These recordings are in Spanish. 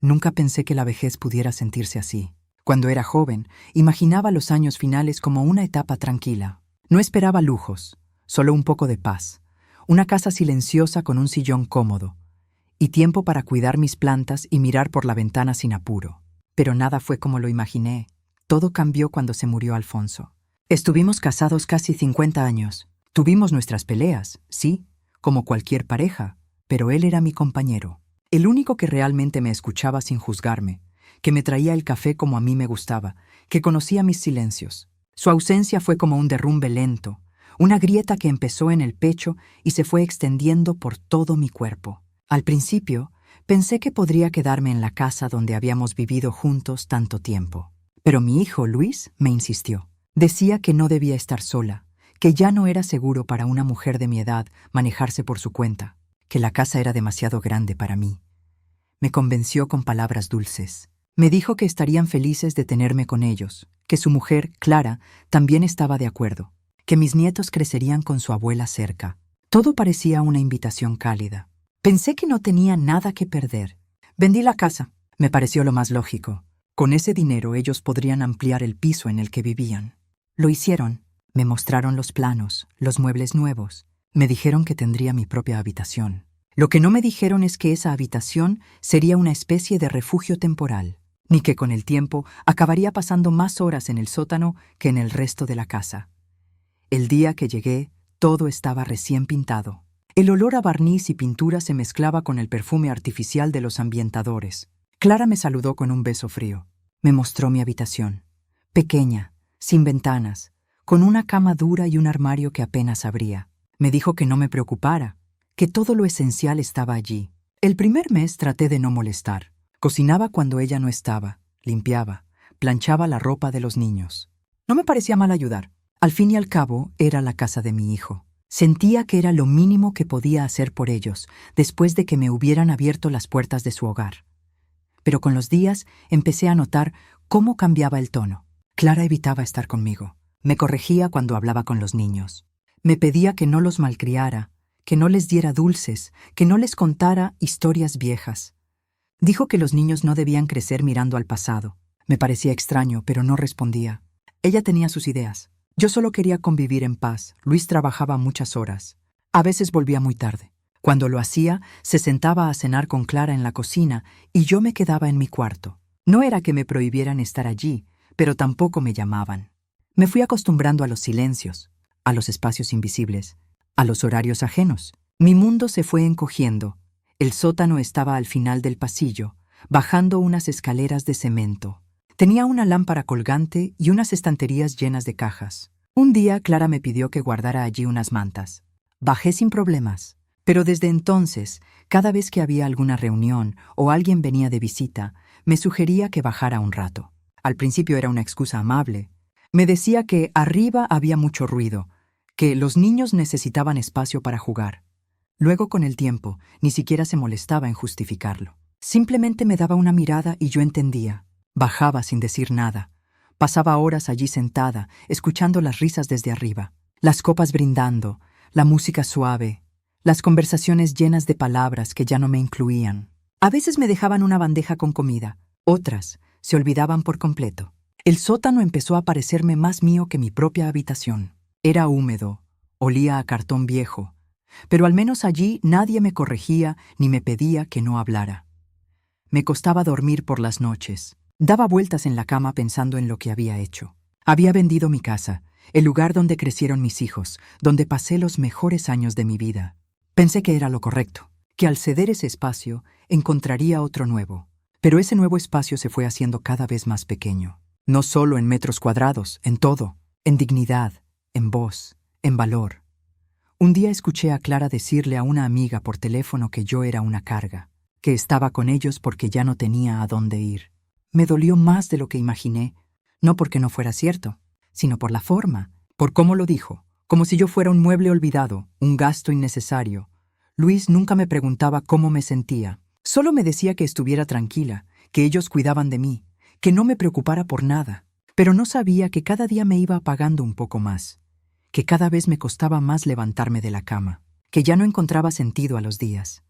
Nunca pensé que la vejez pudiera sentirse así. Cuando era joven, imaginaba los años finales como una etapa tranquila. No esperaba lujos, solo un poco de paz, una casa silenciosa con un sillón cómodo, y tiempo para cuidar mis plantas y mirar por la ventana sin apuro. Pero nada fue como lo imaginé. Todo cambió cuando se murió Alfonso. Estuvimos casados casi 50 años. Tuvimos nuestras peleas, sí, como cualquier pareja, pero él era mi compañero. El único que realmente me escuchaba sin juzgarme, que me traía el café como a mí me gustaba, que conocía mis silencios. Su ausencia fue como un derrumbe lento, una grieta que empezó en el pecho y se fue extendiendo por todo mi cuerpo. Al principio, pensé que podría quedarme en la casa donde habíamos vivido juntos tanto tiempo. Pero mi hijo, Luis, me insistió. Decía que no debía estar sola, que ya no era seguro para una mujer de mi edad manejarse por su cuenta, que la casa era demasiado grande para mí. Me convenció con palabras dulces. Me dijo que estarían felices de tenerme con ellos, que su mujer, Clara, también estaba de acuerdo, que mis nietos crecerían con su abuela cerca. Todo parecía una invitación cálida. Pensé que no tenía nada que perder. Vendí la casa. Me pareció lo más lógico. Con ese dinero ellos podrían ampliar el piso en el que vivían. Lo hicieron. Me mostraron los planos, los muebles nuevos. Me dijeron que tendría mi propia habitación. Lo que no me dijeron es que esa habitación sería una especie de refugio temporal, ni que con el tiempo acabaría pasando más horas en el sótano que en el resto de la casa. El día que llegué, todo estaba recién pintado. El olor a barniz y pintura se mezclaba con el perfume artificial de los ambientadores. Clara me saludó con un beso frío. Me mostró mi habitación. Pequeña, sin ventanas, con una cama dura y un armario que apenas abría. Me dijo que no me preocupara, que todo lo esencial estaba allí. El primer mes traté de no molestar. Cocinaba cuando ella no estaba, limpiaba, planchaba la ropa de los niños. No me parecía mal ayudar. Al fin y al cabo, era la casa de mi hijo. Sentía que era lo mínimo que podía hacer por ellos, después de que me hubieran abierto las puertas de su hogar. Pero con los días empecé a notar cómo cambiaba el tono. Clara evitaba estar conmigo. Me corregía cuando hablaba con los niños. Me pedía que no los malcriara, que no les diera dulces, que no les contara historias viejas. Dijo que los niños no debían crecer mirando al pasado. Me parecía extraño, pero no respondía. Ella tenía sus ideas. Yo solo quería convivir en paz. Luis trabajaba muchas horas. A veces volvía muy tarde. Cuando lo hacía, se sentaba a cenar con Clara en la cocina y yo me quedaba en mi cuarto. No era que me prohibieran estar allí, pero tampoco me llamaban. Me fui acostumbrando a los silencios, a los espacios invisibles, a los horarios ajenos. Mi mundo se fue encogiendo. El sótano estaba al final del pasillo, bajando unas escaleras de cemento. Tenía una lámpara colgante y unas estanterías llenas de cajas. Un día Clara me pidió que guardara allí unas mantas. Bajé sin problemas, pero desde entonces, cada vez que había alguna reunión o alguien venía de visita, me sugería que bajara un rato. Al principio era una excusa amable. Me decía que arriba había mucho ruido, que los niños necesitaban espacio para jugar. Luego, con el tiempo, ni siquiera se molestaba en justificarlo. Simplemente me daba una mirada y yo entendía. Bajaba sin decir nada. Pasaba horas allí sentada, escuchando las risas desde arriba, las copas brindando, la música suave, las conversaciones llenas de palabras que ya no me incluían. A veces me dejaban una bandeja con comida, otras se olvidaban por completo. El sótano empezó a parecerme más mío que mi propia habitación. Era húmedo, olía a cartón viejo, pero al menos allí nadie me corregía ni me pedía que no hablara. Me costaba dormir por las noches. Daba vueltas en la cama pensando en lo que había hecho. Había vendido mi casa, el lugar donde crecieron mis hijos, donde pasé los mejores años de mi vida. Pensé que era lo correcto, que al ceder ese espacio encontraría otro nuevo. Pero ese nuevo espacio se fue haciendo cada vez más pequeño. No solo en metros cuadrados, en todo, en dignidad, en voz, en valor. Un día escuché a Clara decirle a una amiga por teléfono que yo era una carga, que estaba con ellos porque ya no tenía a dónde ir. Me dolió más de lo que imaginé, no porque no fuera cierto, sino por la forma, por cómo lo dijo, como si yo fuera un mueble olvidado, un gasto innecesario. Luis nunca me preguntaba cómo me sentía, solo me decía que estuviera tranquila, que ellos cuidaban de mí, que no me preocupara por nada, pero no sabía que cada día me iba apagando un poco más, que cada vez me costaba más levantarme de la cama, que ya no encontraba sentido a los días.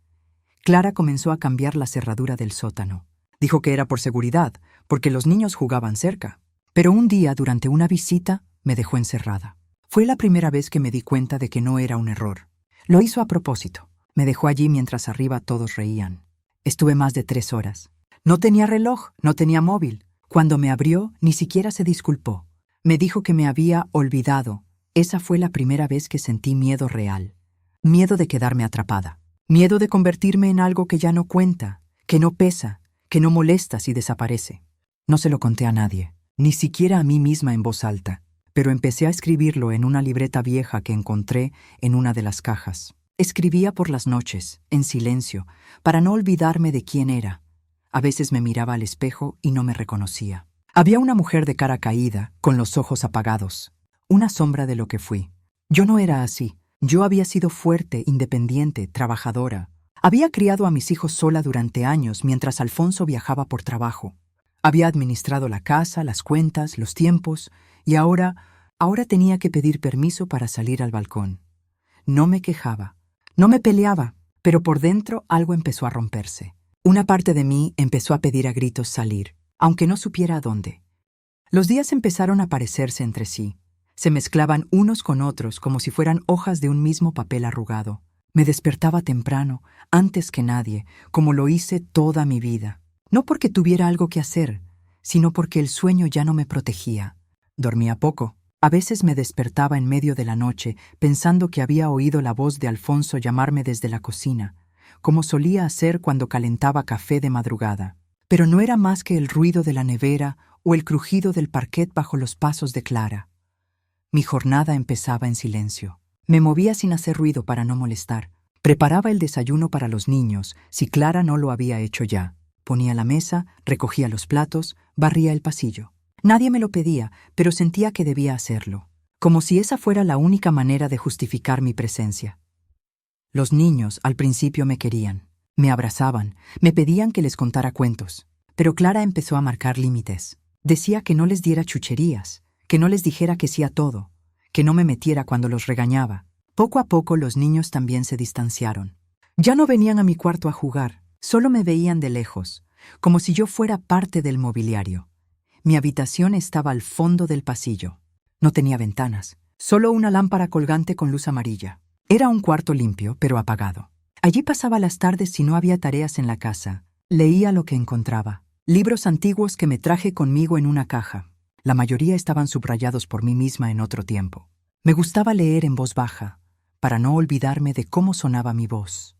Clara comenzó a cambiar la cerradura del sótano. Dijo que era por seguridad, porque los niños jugaban cerca. Pero un día, durante una visita, me dejó encerrada. Fue la primera vez que me di cuenta de que no era un error. Lo hizo a propósito. Me dejó allí mientras arriba todos reían. Estuve más de 3 horas. No tenía reloj, no tenía móvil. Cuando me abrió, ni siquiera se disculpó. Me dijo que me había olvidado. Esa fue la primera vez que sentí miedo real. Miedo de quedarme atrapada. Miedo de convertirme en algo que ya no cuenta, que no pesa, que no molesta si desaparece. No se lo conté a nadie, ni siquiera a mí misma en voz alta, pero empecé a escribirlo en una libreta vieja que encontré en una de las cajas. Escribía por las noches, en silencio, para no olvidarme de quién era. A veces me miraba al espejo y no me reconocía. Había una mujer de cara caída, con los ojos apagados, una sombra de lo que fui. Yo no era así. Yo había sido fuerte, independiente, trabajadora. Había criado a mis hijos sola durante años mientras Alfonso viajaba por trabajo. Había administrado la casa, las cuentas, los tiempos, y ahora tenía que pedir permiso para salir al balcón. No me quejaba, no me peleaba, pero por dentro algo empezó a romperse. Una parte de mí empezó a pedir a gritos salir, aunque no supiera a dónde. Los días empezaron a parecerse entre sí. Se mezclaban unos con otros como si fueran hojas de un mismo papel arrugado. Me despertaba temprano, antes que nadie, como lo hice toda mi vida. No porque tuviera algo que hacer, sino porque el sueño ya no me protegía. Dormía poco. A veces me despertaba en medio de la noche, pensando que había oído la voz de Alfonso llamarme desde la cocina, como solía hacer cuando calentaba café de madrugada. Pero no era más que el ruido de la nevera o el crujido del parquet bajo los pasos de Clara. Mi jornada empezaba en silencio. Me movía sin hacer ruido para no molestar. Preparaba el desayuno para los niños, si Clara no lo había hecho ya. Ponía la mesa, recogía los platos, barría el pasillo. Nadie me lo pedía, pero sentía que debía hacerlo, como si esa fuera la única manera de justificar mi presencia. Los niños al principio me querían, me abrazaban, me pedían que les contara cuentos. Pero Clara empezó a marcar límites. Decía que no les diera chucherías, que no les dijera que sí a todo, que no me metiera cuando los regañaba. Poco a poco los niños también se distanciaron. Ya no venían a mi cuarto a jugar, solo me veían de lejos, como si yo fuera parte del mobiliario. Mi habitación estaba al fondo del pasillo. No tenía ventanas, solo una lámpara colgante con luz amarilla. Era un cuarto limpio, pero apagado. Allí pasaba las tardes si no había tareas en la casa. Leía lo que encontraba. Libros antiguos que me traje conmigo en una caja. La mayoría estaban subrayados por mí misma en otro tiempo. Me gustaba leer en voz baja, para no olvidarme de cómo sonaba mi voz.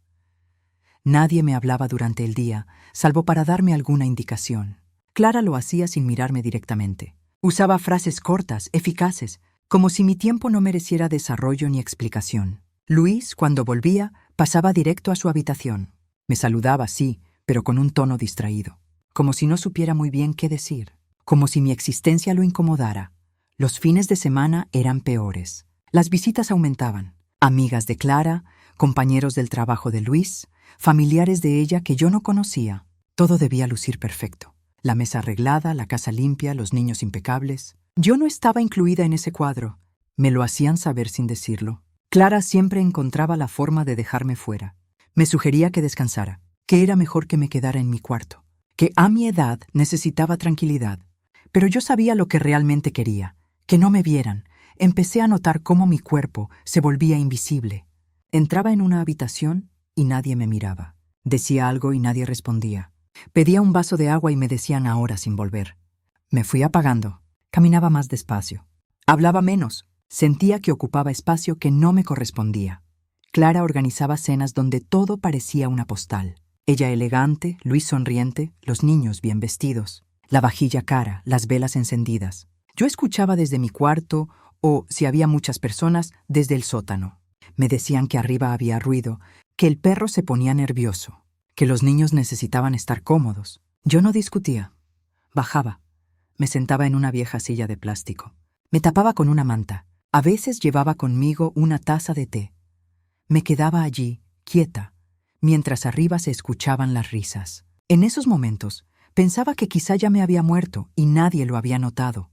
Nadie me hablaba durante el día, salvo para darme alguna indicación. Clara lo hacía sin mirarme directamente. Usaba frases cortas, eficaces, como si mi tiempo no mereciera desarrollo ni explicación. Luis, cuando volvía, pasaba directo a su habitación. Me saludaba, sí, pero con un tono distraído, como si no supiera muy bien qué decir. Como si mi existencia lo incomodara. Los fines de semana eran peores. Las visitas aumentaban. Amigas de Clara, compañeros del trabajo de Luis, familiares de ella que yo no conocía. Todo debía lucir perfecto. La mesa arreglada, la casa limpia, los niños impecables. Yo no estaba incluida en ese cuadro. Me lo hacían saber sin decirlo. Clara siempre encontraba la forma de dejarme fuera. Me sugería que descansara, que era mejor que me quedara en mi cuarto, que a mi edad necesitaba tranquilidad. Pero yo sabía lo que realmente quería, que no me vieran. Empecé a notar cómo mi cuerpo se volvía invisible. Entraba en una habitación y nadie me miraba. Decía algo y nadie respondía. Pedía un vaso de agua y me decían ahora sin volver. Me fui apagando. Caminaba más despacio. Hablaba menos. Sentía que ocupaba espacio que no me correspondía. Clara organizaba cenas donde todo parecía una postal. Ella elegante, Luis sonriente, los niños bien vestidos. La vajilla cara, las velas encendidas. Yo escuchaba desde mi cuarto o, si había muchas personas, desde el sótano. Me decían que arriba había ruido, que el perro se ponía nervioso, que los niños necesitaban estar cómodos. Yo no discutía. Bajaba. Me sentaba en una vieja silla de plástico. Me tapaba con una manta. A veces llevaba conmigo una taza de té. Me quedaba allí, quieta, mientras arriba se escuchaban las risas. En esos momentos, pensaba que quizá ya me había muerto y nadie lo había notado.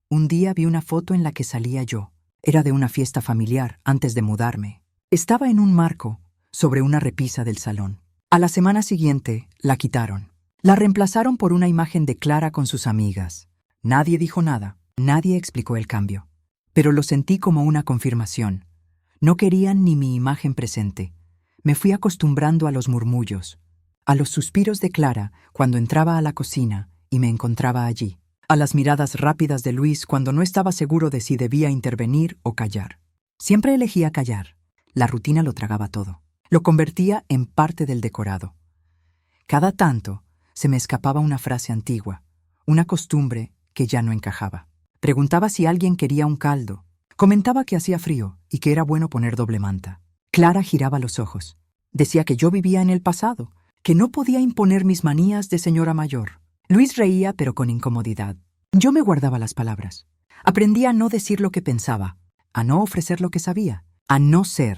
Un día vi una foto en la que salía yo. Era de una fiesta familiar antes de mudarme. Estaba en un marco, sobre una repisa del salón. A la semana siguiente, la quitaron. La reemplazaron por una imagen de Clara con sus amigas. Nadie dijo nada, nadie explicó el cambio. Pero lo sentí como una confirmación. No querían ni mi imagen presente. Me fui acostumbrando a los murmullos, a los suspiros de Clara cuando entraba a la cocina y me encontraba allí, a las miradas rápidas de Luis cuando no estaba seguro de si debía intervenir o callar. Siempre elegía callar. La rutina lo tragaba todo. Lo convertía en parte del decorado. Cada tanto se me escapaba una frase antigua, una costumbre que ya no encajaba. Preguntaba si alguien quería un caldo. Comentaba que hacía frío y que era bueno poner doble manta. Clara giraba los ojos. Decía que yo vivía en el pasado, que no podía imponer mis manías de señora mayor. Luis reía, pero con incomodidad. Yo me guardaba las palabras. Aprendí a no decir lo que pensaba, a no ofrecer lo que sabía, a no ser.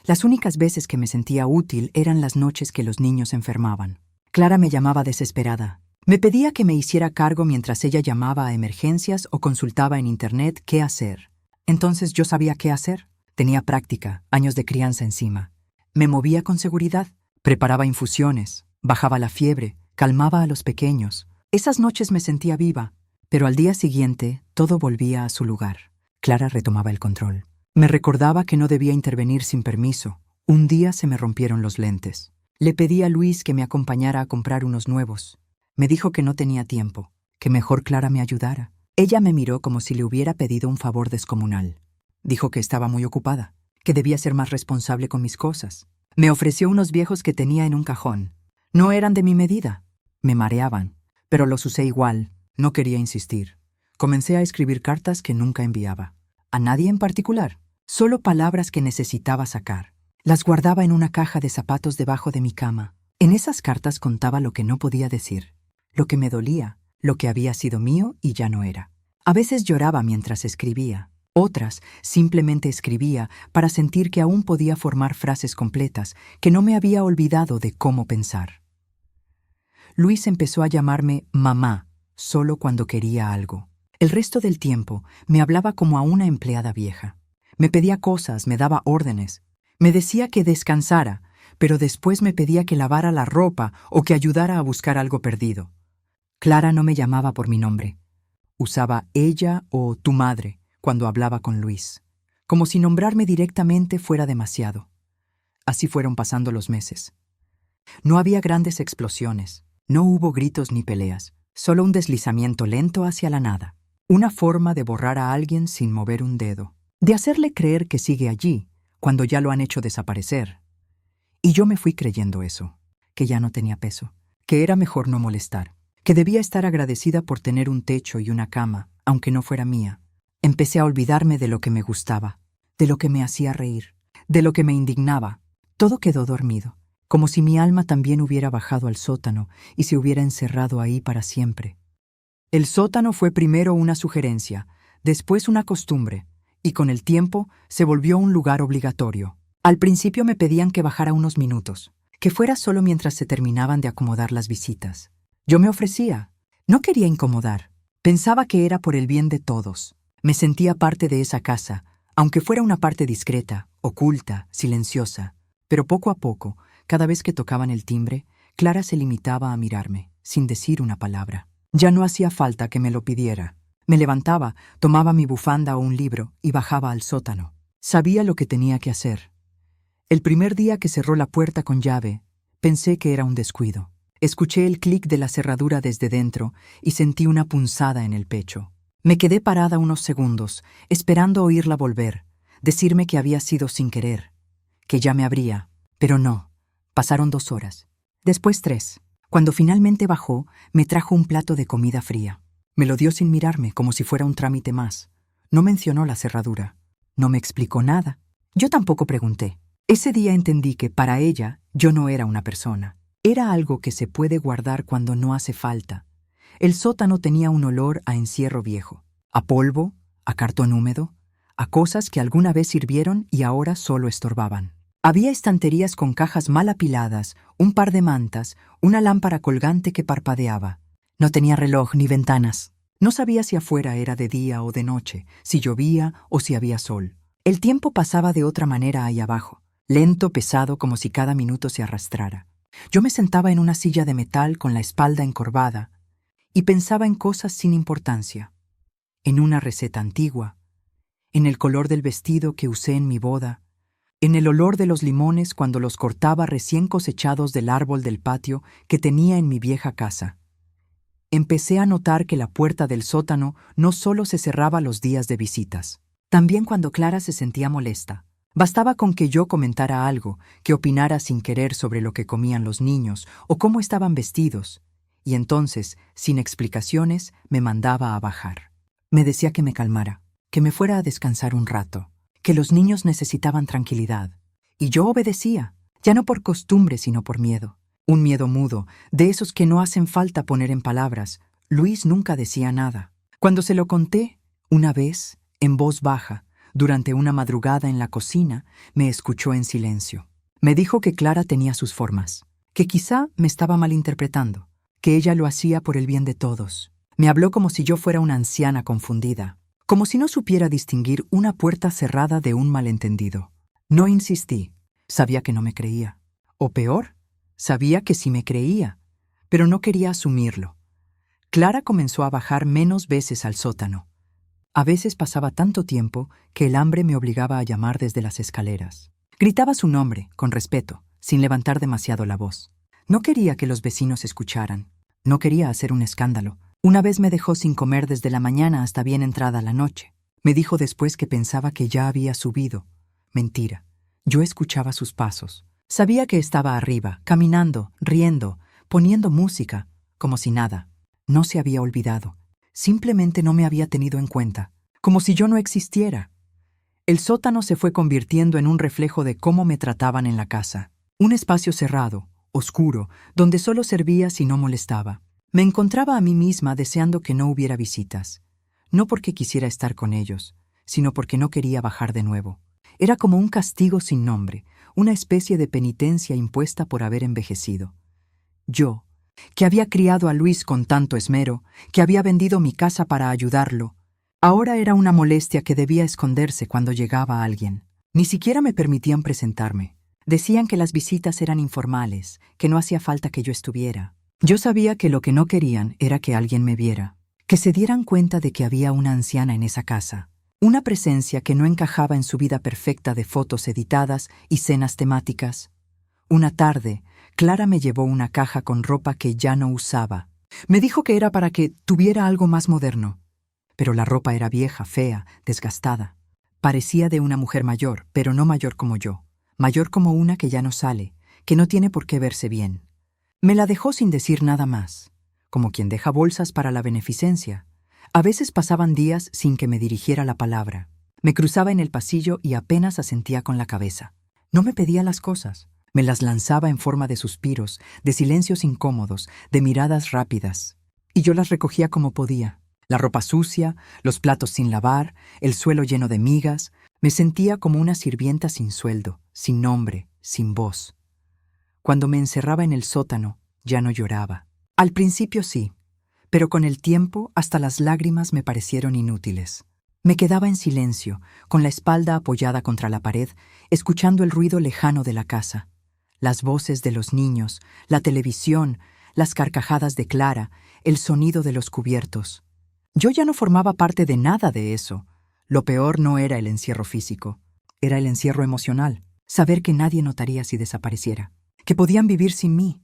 Las únicas veces que me sentía útil eran las noches que los niños enfermaban. Clara me llamaba desesperada. Me pedía que me hiciera cargo mientras ella llamaba a emergencias o consultaba en internet qué hacer. Entonces yo sabía qué hacer. Tenía práctica, años de crianza encima. Me movía con seguridad, preparaba infusiones, bajaba la fiebre, calmaba a los pequeños. Esas noches me sentía viva, pero al día siguiente todo volvía a su lugar. Clara retomaba el control. Me recordaba que no debía intervenir sin permiso. Un día se me rompieron los lentes. Le pedí a Luis que me acompañara a comprar unos nuevos. Me dijo que no tenía tiempo, que mejor Clara me ayudara. Ella me miró como si le hubiera pedido un favor descomunal. Dijo que estaba muy ocupada, que debía ser más responsable con mis cosas. Me ofreció unos viejos que tenía en un cajón. No eran de mi medida. Me mareaban, pero los usé igual. No quería insistir. Comencé a escribir cartas que nunca enviaba. A nadie en particular, solo palabras que necesitaba sacar. Las guardaba en una caja de zapatos debajo de mi cama. En esas cartas contaba lo que no podía decir, lo que me dolía, lo que había sido mío y ya no era. A veces lloraba mientras escribía. Otras simplemente escribía para sentir que aún podía formar frases completas, que no me había olvidado de cómo pensar. Luis empezó a llamarme mamá solo cuando quería algo. El resto del tiempo me hablaba como a una empleada vieja. Me pedía cosas, me daba órdenes. Me decía que descansara, pero después me pedía que lavara la ropa o que ayudara a buscar algo perdido. Clara no me llamaba por mi nombre. Usaba ella o tu madre cuando hablaba con Luis, como si nombrarme directamente fuera demasiado. Así fueron pasando los meses. No había grandes explosiones, no hubo gritos ni peleas, solo un deslizamiento lento hacia la nada, una forma de borrar a alguien sin mover un dedo, de hacerle creer que sigue allí cuando ya lo han hecho desaparecer. Y yo me fui creyendo eso, que ya no tenía peso, que era mejor no molestar, que debía estar agradecida por tener un techo y una cama, aunque no fuera mía. Empecé a olvidarme de lo que me gustaba, de lo que me hacía reír, de lo que me indignaba. Todo quedó dormido, como si mi alma también hubiera bajado al sótano y se hubiera encerrado ahí para siempre. El sótano fue primero una sugerencia, después una costumbre, y con el tiempo se volvió un lugar obligatorio. Al principio me pedían que bajara unos minutos, que fuera solo mientras se terminaban de acomodar las visitas. Yo me ofrecía. No quería incomodar. Pensaba que era por el bien de todos. Me sentía parte de esa casa, aunque fuera una parte discreta, oculta, silenciosa. Pero poco a poco, cada vez que tocaban el timbre, Clara se limitaba a mirarme, sin decir una palabra. Ya no hacía falta que me lo pidiera. Me levantaba, tomaba mi bufanda o un libro y bajaba al sótano. Sabía lo que tenía que hacer. El primer día que cerró la puerta con llave, pensé que era un descuido. Escuché el clic de la cerradura desde dentro y sentí una punzada en el pecho. Me quedé parada unos segundos, esperando oírla volver, decirme que había sido sin querer, que ya me abría, pero no. Pasaron 2 horas, después 3. Cuando finalmente bajó, me trajo un plato de comida fría. Me lo dio sin mirarme, como si fuera un trámite más. No mencionó la cerradura. No me explicó nada. Yo tampoco pregunté. Ese día entendí que para ella yo no era una persona. Era algo que se puede guardar cuando no hace falta. El sótano tenía un olor a encierro viejo, a polvo, a cartón húmedo, a cosas que alguna vez sirvieron y ahora solo estorbaban. Había estanterías con cajas mal apiladas, un par de mantas, una lámpara colgante que parpadeaba. No tenía reloj ni ventanas. No sabía si afuera era de día o de noche, si llovía o si había sol. El tiempo pasaba de otra manera ahí abajo, lento, pesado, como si cada minuto se arrastrara. Yo me sentaba en una silla de metal con la espalda encorvada y pensaba en cosas sin importancia, en una receta antigua, en el color del vestido que usé en mi boda, en el olor de los limones cuando los cortaba recién cosechados del árbol del patio que tenía en mi vieja casa. Empecé a notar que la puerta del sótano no solo se cerraba los días de visitas, también cuando Clara se sentía molesta. Bastaba con que yo comentara algo, que opinara sin querer sobre lo que comían los niños o cómo estaban vestidos, y entonces, sin explicaciones, me mandaba a bajar. Me decía que me calmara, que me fuera a descansar un rato, que los niños necesitaban tranquilidad. Y yo obedecía, ya no por costumbre sino por miedo. Un miedo mudo, de esos que no hacen falta poner en palabras. Luis nunca decía nada. Cuando se lo conté, una vez, en voz baja, durante una madrugada en la cocina, me escuchó en silencio. Me dijo que Clara tenía sus formas, que quizá me estaba malinterpretando, que ella lo hacía por el bien de todos. Me habló como si yo fuera una anciana confundida, como si no supiera distinguir una puerta cerrada de un malentendido. No insistí. Sabía que no me creía. O peor, sabía que sí me creía, pero no quería asumirlo. Clara comenzó a bajar menos veces al sótano. A veces pasaba tanto tiempo que el hambre me obligaba a llamar desde las escaleras. Gritaba su nombre, con respeto, sin levantar demasiado la voz. No quería que los vecinos escucharan. No quería hacer un escándalo. Una vez me dejó sin comer desde la mañana hasta bien entrada la noche. Me dijo después que pensaba que ya había subido. Mentira. Yo escuchaba sus pasos. Sabía que estaba arriba, caminando, riendo, poniendo música, como si nada. No se había olvidado. Simplemente no me había tenido en cuenta, como si yo no existiera. El sótano se fue convirtiendo en un reflejo de cómo me trataban en la casa. Un espacio cerrado, oscuro, donde solo servía si no molestaba. Me encontraba a mí misma deseando que no hubiera visitas. No porque quisiera estar con ellos, sino porque no quería bajar de nuevo. Era como un castigo sin nombre, una especie de penitencia impuesta por haber envejecido. Yo, que había criado a Luis con tanto esmero, que había vendido mi casa para ayudarlo, ahora era una molestia que debía esconderse cuando llegaba alguien. Ni siquiera me permitían presentarme. Decían que las visitas eran informales, que no hacía falta que yo estuviera. Yo sabía que lo que no querían era que alguien me viera, que se dieran cuenta de que había una anciana en esa casa. Una presencia que no encajaba en su vida perfecta de fotos editadas y cenas temáticas. Una tarde, Clara me llevó una caja con ropa que ya no usaba. Me dijo que era para que tuviera algo más moderno. Pero la ropa era vieja, fea, desgastada. Parecía de una mujer mayor, pero no mayor como yo. Mayor como una que ya no sale, que no tiene por qué verse bien. Me la dejó sin decir nada más, como quien deja bolsas para la beneficencia. A veces pasaban días sin que me dirigiera la palabra. Me cruzaba en el pasillo y apenas asentía con la cabeza. No me pedía las cosas. Me las lanzaba en forma de suspiros, de silencios incómodos, de miradas rápidas. Y yo las recogía como podía. La ropa sucia, los platos sin lavar, el suelo lleno de migas. Me sentía como una sirvienta sin sueldo, sin nombre, sin voz. Cuando me encerraba en el sótano, ya no lloraba. Al principio sí, pero con el tiempo hasta las lágrimas me parecieron inútiles. Me quedaba en silencio, con la espalda apoyada contra la pared, escuchando el ruido lejano de la casa. Las voces de los niños, la televisión, las carcajadas de Clara, el sonido de los cubiertos. Yo ya no formaba parte de nada de eso. Lo peor no era el encierro físico, era el encierro emocional. Saber que nadie notaría si desapareciera, que podían vivir sin mí,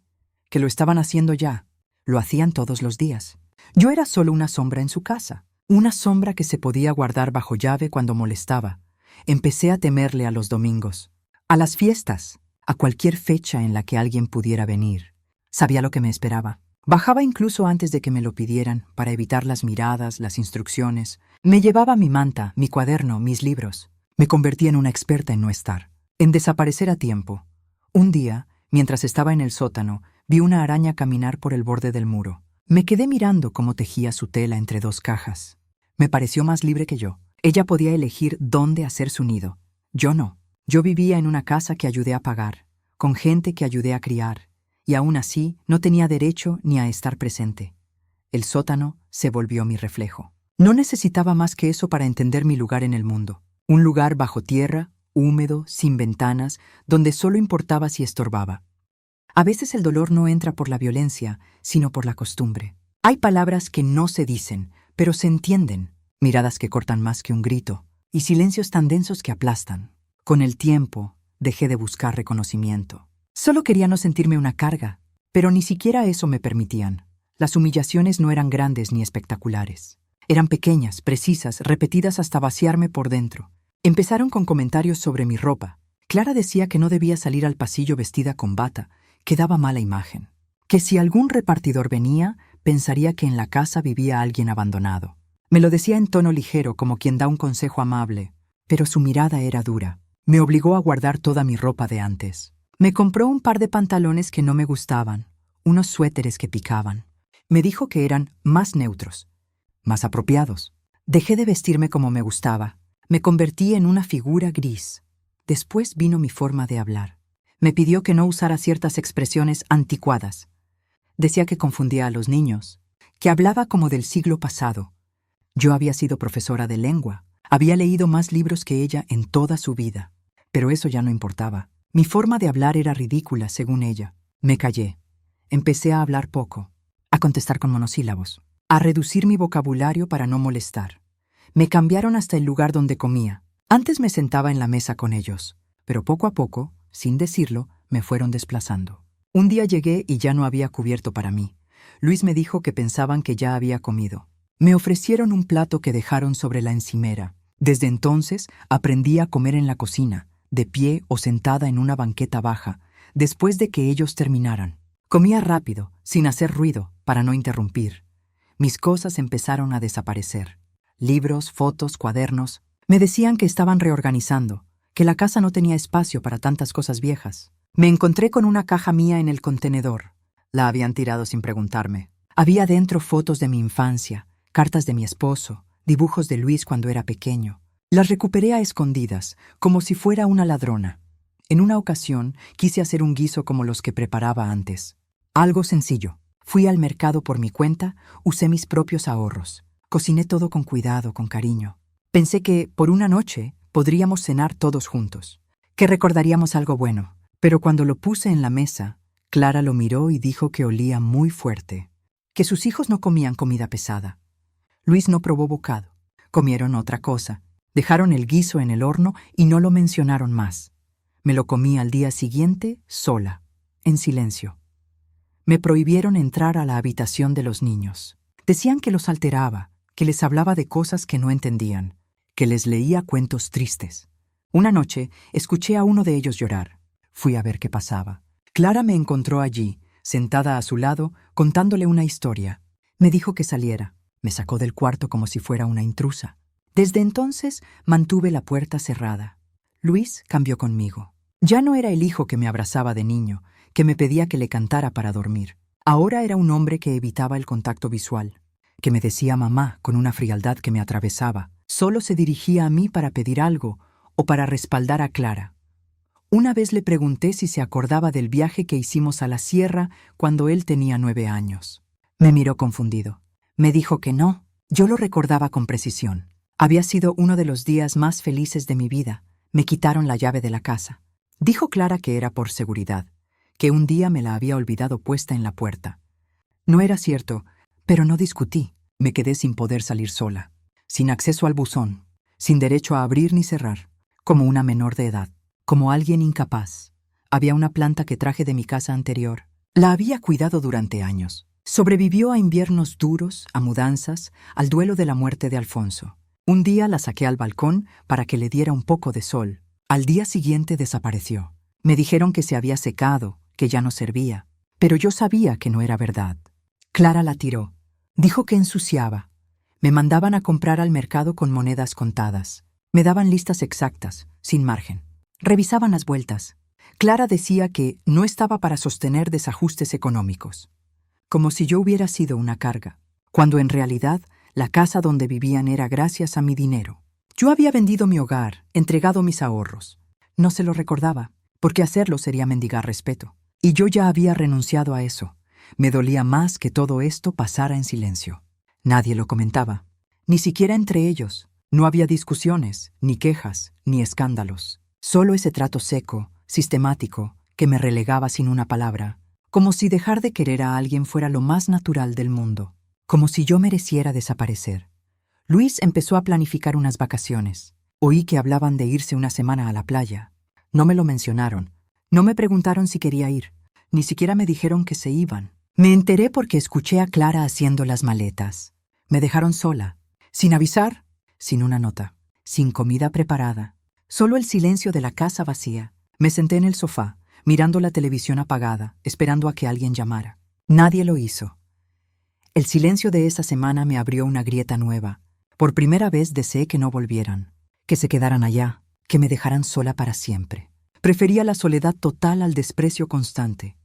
que lo estaban haciendo ya. Lo hacían todos los días. Yo era solo una sombra en su casa, una sombra que se podía guardar bajo llave cuando molestaba. Empecé a temerle a los domingos, a las fiestas, a cualquier fecha en la que alguien pudiera venir. Sabía lo que me esperaba. Bajaba incluso antes de que me lo pidieran, para evitar las miradas, las instrucciones. Me llevaba mi manta, mi cuaderno, mis libros. Me convertí en una experta en no estar, en desaparecer a tiempo. Un día, mientras estaba en el sótano, vi una araña caminar por el borde del muro. Me quedé mirando cómo tejía su tela entre dos cajas. Me pareció más libre que yo. Ella podía elegir dónde hacer su nido. Yo no. Yo vivía en una casa que ayudé a pagar, con gente que ayudé a criar, y aún así no tenía derecho ni a estar presente. El sótano se volvió mi reflejo. No necesitaba más que eso para entender mi lugar en el mundo. Un lugar bajo tierra, húmedo, sin ventanas, donde solo importaba si estorbaba. A veces el dolor no entra por la violencia, sino por la costumbre. Hay palabras que no se dicen, pero se entienden, miradas que cortan más que un grito, y silencios tan densos que aplastan. Con el tiempo, dejé de buscar reconocimiento. Solo quería no sentirme una carga, pero ni siquiera eso me permitían. Las humillaciones no eran grandes ni espectaculares. Eran pequeñas, precisas, repetidas hasta vaciarme por dentro. Empezaron con comentarios sobre mi ropa. Clara decía que no debía salir al pasillo vestida con bata, que daba mala imagen. Que si algún repartidor venía, pensaría que en la casa vivía alguien abandonado. Me lo decía en tono ligero, como quien da un consejo amable, pero su mirada era dura. Me obligó a guardar toda mi ropa de antes. Me compró un par de pantalones que no me gustaban, unos suéteres que picaban. Me dijo que eran más neutros, más apropiados. Dejé de vestirme como me gustaba. Me convertí en una figura gris. Después vino mi forma de hablar. Me pidió que no usara ciertas expresiones anticuadas. Decía que confundía a los niños, que hablaba como del siglo pasado. Yo había sido profesora de lengua. Había leído más libros que ella en toda su vida. Pero eso ya no importaba. Mi forma de hablar era ridícula, según ella. Me callé. Empecé a hablar poco, a contestar con monosílabos, a reducir mi vocabulario para no molestar. Me cambiaron hasta el lugar donde comía. Antes me sentaba en la mesa con ellos, pero poco a poco, sin decirlo, me fueron desplazando. Un día llegué y ya no había cubierto para mí. Luis me dijo que pensaban que ya había comido. Me ofrecieron un plato que dejaron sobre la encimera. Desde entonces aprendí a comer en la cocina, de pie o sentada en una banqueta baja, después de que ellos terminaran. Comía rápido, sin hacer ruido, para no interrumpir. Mis cosas empezaron a desaparecer. Libros, fotos, cuadernos. Me decían que estaban reorganizando, que la casa no tenía espacio para tantas cosas viejas. Me encontré con una caja mía en el contenedor. La habían tirado sin preguntarme. Había dentro fotos de mi infancia, cartas de mi esposo, dibujos de Luis cuando era pequeño. Las recuperé a escondidas, como si fuera una ladrona. En una ocasión quise hacer un guiso como los que preparaba antes. Algo sencillo. Fui al mercado por mi cuenta, usé mis propios ahorros. Cociné todo con cuidado, con cariño. Pensé que, por una noche, podríamos cenar todos juntos, que recordaríamos algo bueno. Pero cuando lo puse en la mesa, Clara lo miró y dijo que olía muy fuerte, que sus hijos no comían comida pesada. Luis no probó bocado. Comieron otra cosa. Dejaron el guiso en el horno y no lo mencionaron más. Me lo comí al día siguiente, sola, en silencio. Me prohibieron entrar a la habitación de los niños. Decían que los alteraba, que les hablaba de cosas que no entendían, que les leía cuentos tristes. Una noche escuché a uno de ellos llorar. Fui a ver qué pasaba. Clara me encontró allí, sentada a su lado, contándole una historia. Me dijo que saliera. Me sacó del cuarto como si fuera una intrusa. Desde entonces mantuve la puerta cerrada. Luis cambió conmigo. Ya no era el hijo que me abrazaba de niño, que me pedía que le cantara para dormir. Ahora era un hombre que evitaba el contacto visual, que me decía mamá con una frialdad que me atravesaba. Solo se dirigía a mí para pedir algo o para respaldar a Clara. Una vez le pregunté si se acordaba del viaje que hicimos a la sierra cuando él tenía 9 años. Me miró confundido. Me dijo que no. Yo lo recordaba con precisión. Había sido uno de los días más felices de mi vida. Me quitaron la llave de la casa. Dijo Clara que era por seguridad, que un día me la había olvidado puesta en la puerta. No era cierto, pero no discutí. Me quedé sin poder salir sola, sin acceso al buzón, sin derecho a abrir ni cerrar, como una menor de edad, como alguien incapaz. Había una planta que traje de mi casa anterior. La había cuidado durante años. Sobrevivió a inviernos duros, a mudanzas, al duelo de la muerte de Alfonso. Un día la saqué al balcón para que le diera un poco de sol. Al día siguiente desapareció. Me dijeron que se había secado, que ya no servía. Pero yo sabía que no era verdad. Clara la tiró. Dijo que ensuciaba. Me mandaban a comprar al mercado con monedas contadas. Me daban listas exactas, sin margen. Revisaban las vueltas. Clara decía que no estaba para sostener desajustes económicos. Como si yo hubiera sido una carga, cuando en realidad la casa donde vivían era gracias a mi dinero. Yo había vendido mi hogar, entregado mis ahorros. No se lo recordaba, porque hacerlo sería mendigar respeto. Y yo ya había renunciado a eso. Me dolía más que todo esto pasara en silencio. Nadie lo comentaba, ni siquiera entre ellos. No había discusiones, ni quejas, ni escándalos. Solo ese trato seco, sistemático, que me relegaba sin una palabra, como si dejar de querer a alguien fuera lo más natural del mundo, como si yo mereciera desaparecer. Luis empezó a planificar unas vacaciones. Oí que hablaban de irse una semana a la playa. No me lo mencionaron. No me preguntaron si quería ir. Ni siquiera me dijeron que se iban. Me enteré porque escuché a Clara haciendo las maletas. Me dejaron sola, sin avisar, sin una nota, sin comida preparada. Solo el silencio de la casa vacía. Me senté en el sofá, mirando la televisión apagada, esperando a que alguien llamara. Nadie lo hizo. El silencio de esa semana me abrió una grieta nueva. Por primera vez deseé que no volvieran, que se quedaran allá, que me dejaran sola para siempre. Prefería la soledad total al desprecio constante.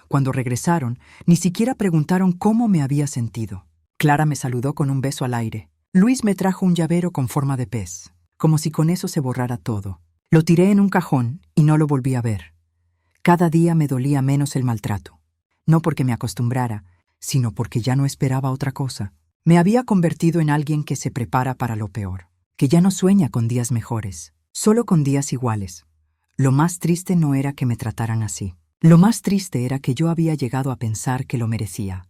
Cuando regresaron, ni siquiera preguntaron cómo me había sentido. Clara me saludó con un beso al aire. Luis me trajo un llavero con forma de pez, como si con eso se borrara todo. Lo tiré en un cajón y no lo volví a ver. Cada día me dolía menos el maltrato. No porque me acostumbrara, sino porque ya no esperaba otra cosa. Me había convertido en alguien que se prepara para lo peor, que ya no sueña con días mejores, solo con días iguales. Lo más triste no era que me trataran así. Lo más triste era que yo había llegado a pensar que lo merecía.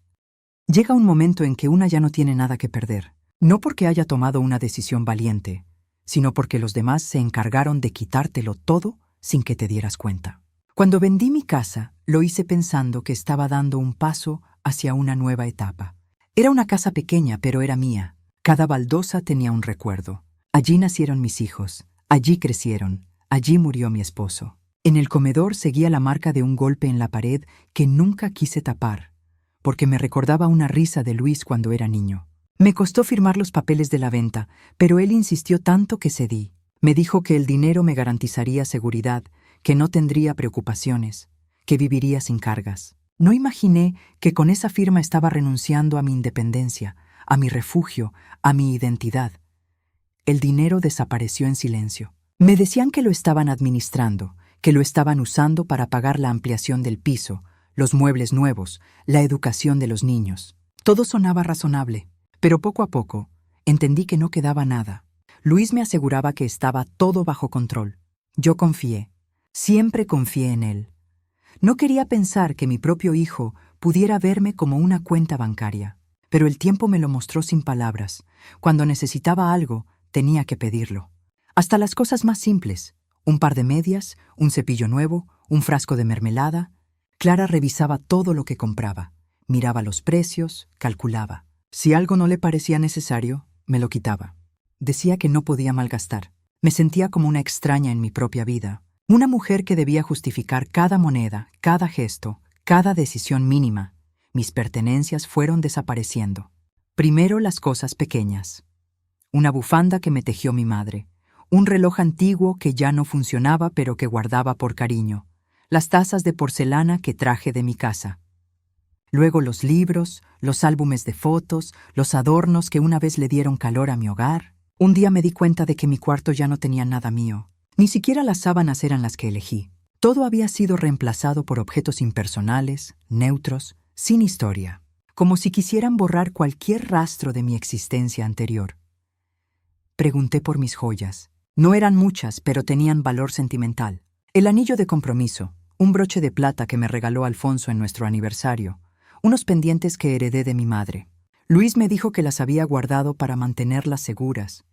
Llega un momento en que una ya no tiene nada que perder, no porque haya tomado una decisión valiente, sino porque los demás se encargaron de quitártelo todo sin que te dieras cuenta. Cuando vendí mi casa, lo hice pensando que estaba dando un paso hacia una nueva etapa. Era una casa pequeña, pero era mía. Cada baldosa tenía un recuerdo. Allí nacieron mis hijos, allí crecieron, allí murió mi esposo. En el comedor seguía la marca de un golpe en la pared que nunca quise tapar, porque me recordaba una risa de Luis cuando era niño. Me costó firmar los papeles de la venta, pero él insistió tanto que cedí. Me dijo que el dinero me garantizaría seguridad, que no tendría preocupaciones, que viviría sin cargas. No imaginé que con esa firma estaba renunciando a mi independencia, a mi refugio, a mi identidad. El dinero desapareció en silencio. Me decían que lo estaban administrando, que lo estaban usando para pagar la ampliación del piso, los muebles nuevos, la educación de los niños. Todo sonaba razonable, pero poco a poco entendí que no quedaba nada. Luis me aseguraba que estaba todo bajo control. Yo confié, siempre confié en él. No quería pensar que mi propio hijo pudiera verme como una cuenta bancaria, pero el tiempo me lo mostró sin palabras. Cuando necesitaba algo, tenía que pedirlo. Hasta las cosas más simples. Un par de medias, un cepillo nuevo, un frasco de mermelada. Clara revisaba todo lo que compraba. Miraba los precios, calculaba. Si algo no le parecía necesario, me lo quitaba. Decía que no podía malgastar. Me sentía como una extraña en mi propia vida. Una mujer que debía justificar cada moneda, cada gesto, cada decisión mínima. Mis pertenencias fueron desapareciendo. Primero las cosas pequeñas. Una bufanda que me tejió mi madre. Un reloj antiguo que ya no funcionaba pero que guardaba por cariño. Las tazas de porcelana que traje de mi casa. Luego los libros, los álbumes de fotos, los adornos que una vez le dieron calor a mi hogar. Un día me di cuenta de que mi cuarto ya no tenía nada mío. Ni siquiera las sábanas eran las que elegí. Todo había sido reemplazado por objetos impersonales, neutros, sin historia, como si quisieran borrar cualquier rastro de mi existencia anterior. Pregunté por mis joyas. No eran muchas, pero tenían valor sentimental. El anillo de compromiso, un broche de plata que me regaló Alfonso en nuestro aniversario, unos pendientes que heredé de mi madre. Luis me dijo que las había guardado para mantenerlas seguras.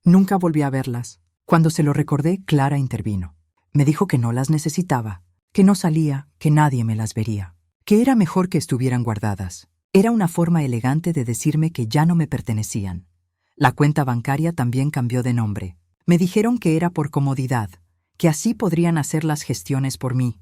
Nunca volví a verlas. Cuando se lo recordé, Clara intervino. Me dijo que no las necesitaba, que no salía, que nadie me las vería, que era mejor que estuvieran guardadas. Era una forma elegante de decirme que ya no me pertenecían. La cuenta bancaria también cambió de nombre. Me dijeron que era por comodidad, que así podrían hacer las gestiones por mí.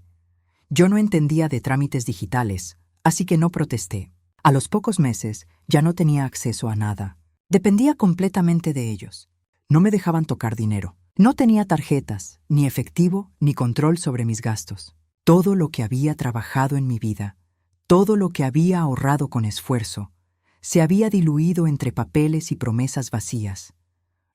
Yo no entendía de trámites digitales, así que no protesté. A los pocos meses ya no tenía acceso a nada. Dependía completamente de ellos. No me dejaban tocar dinero. No tenía tarjetas, ni efectivo, ni control sobre mis gastos. Todo lo que había trabajado en mi vida, todo lo que había ahorrado con esfuerzo, se había diluido entre papeles y promesas vacías.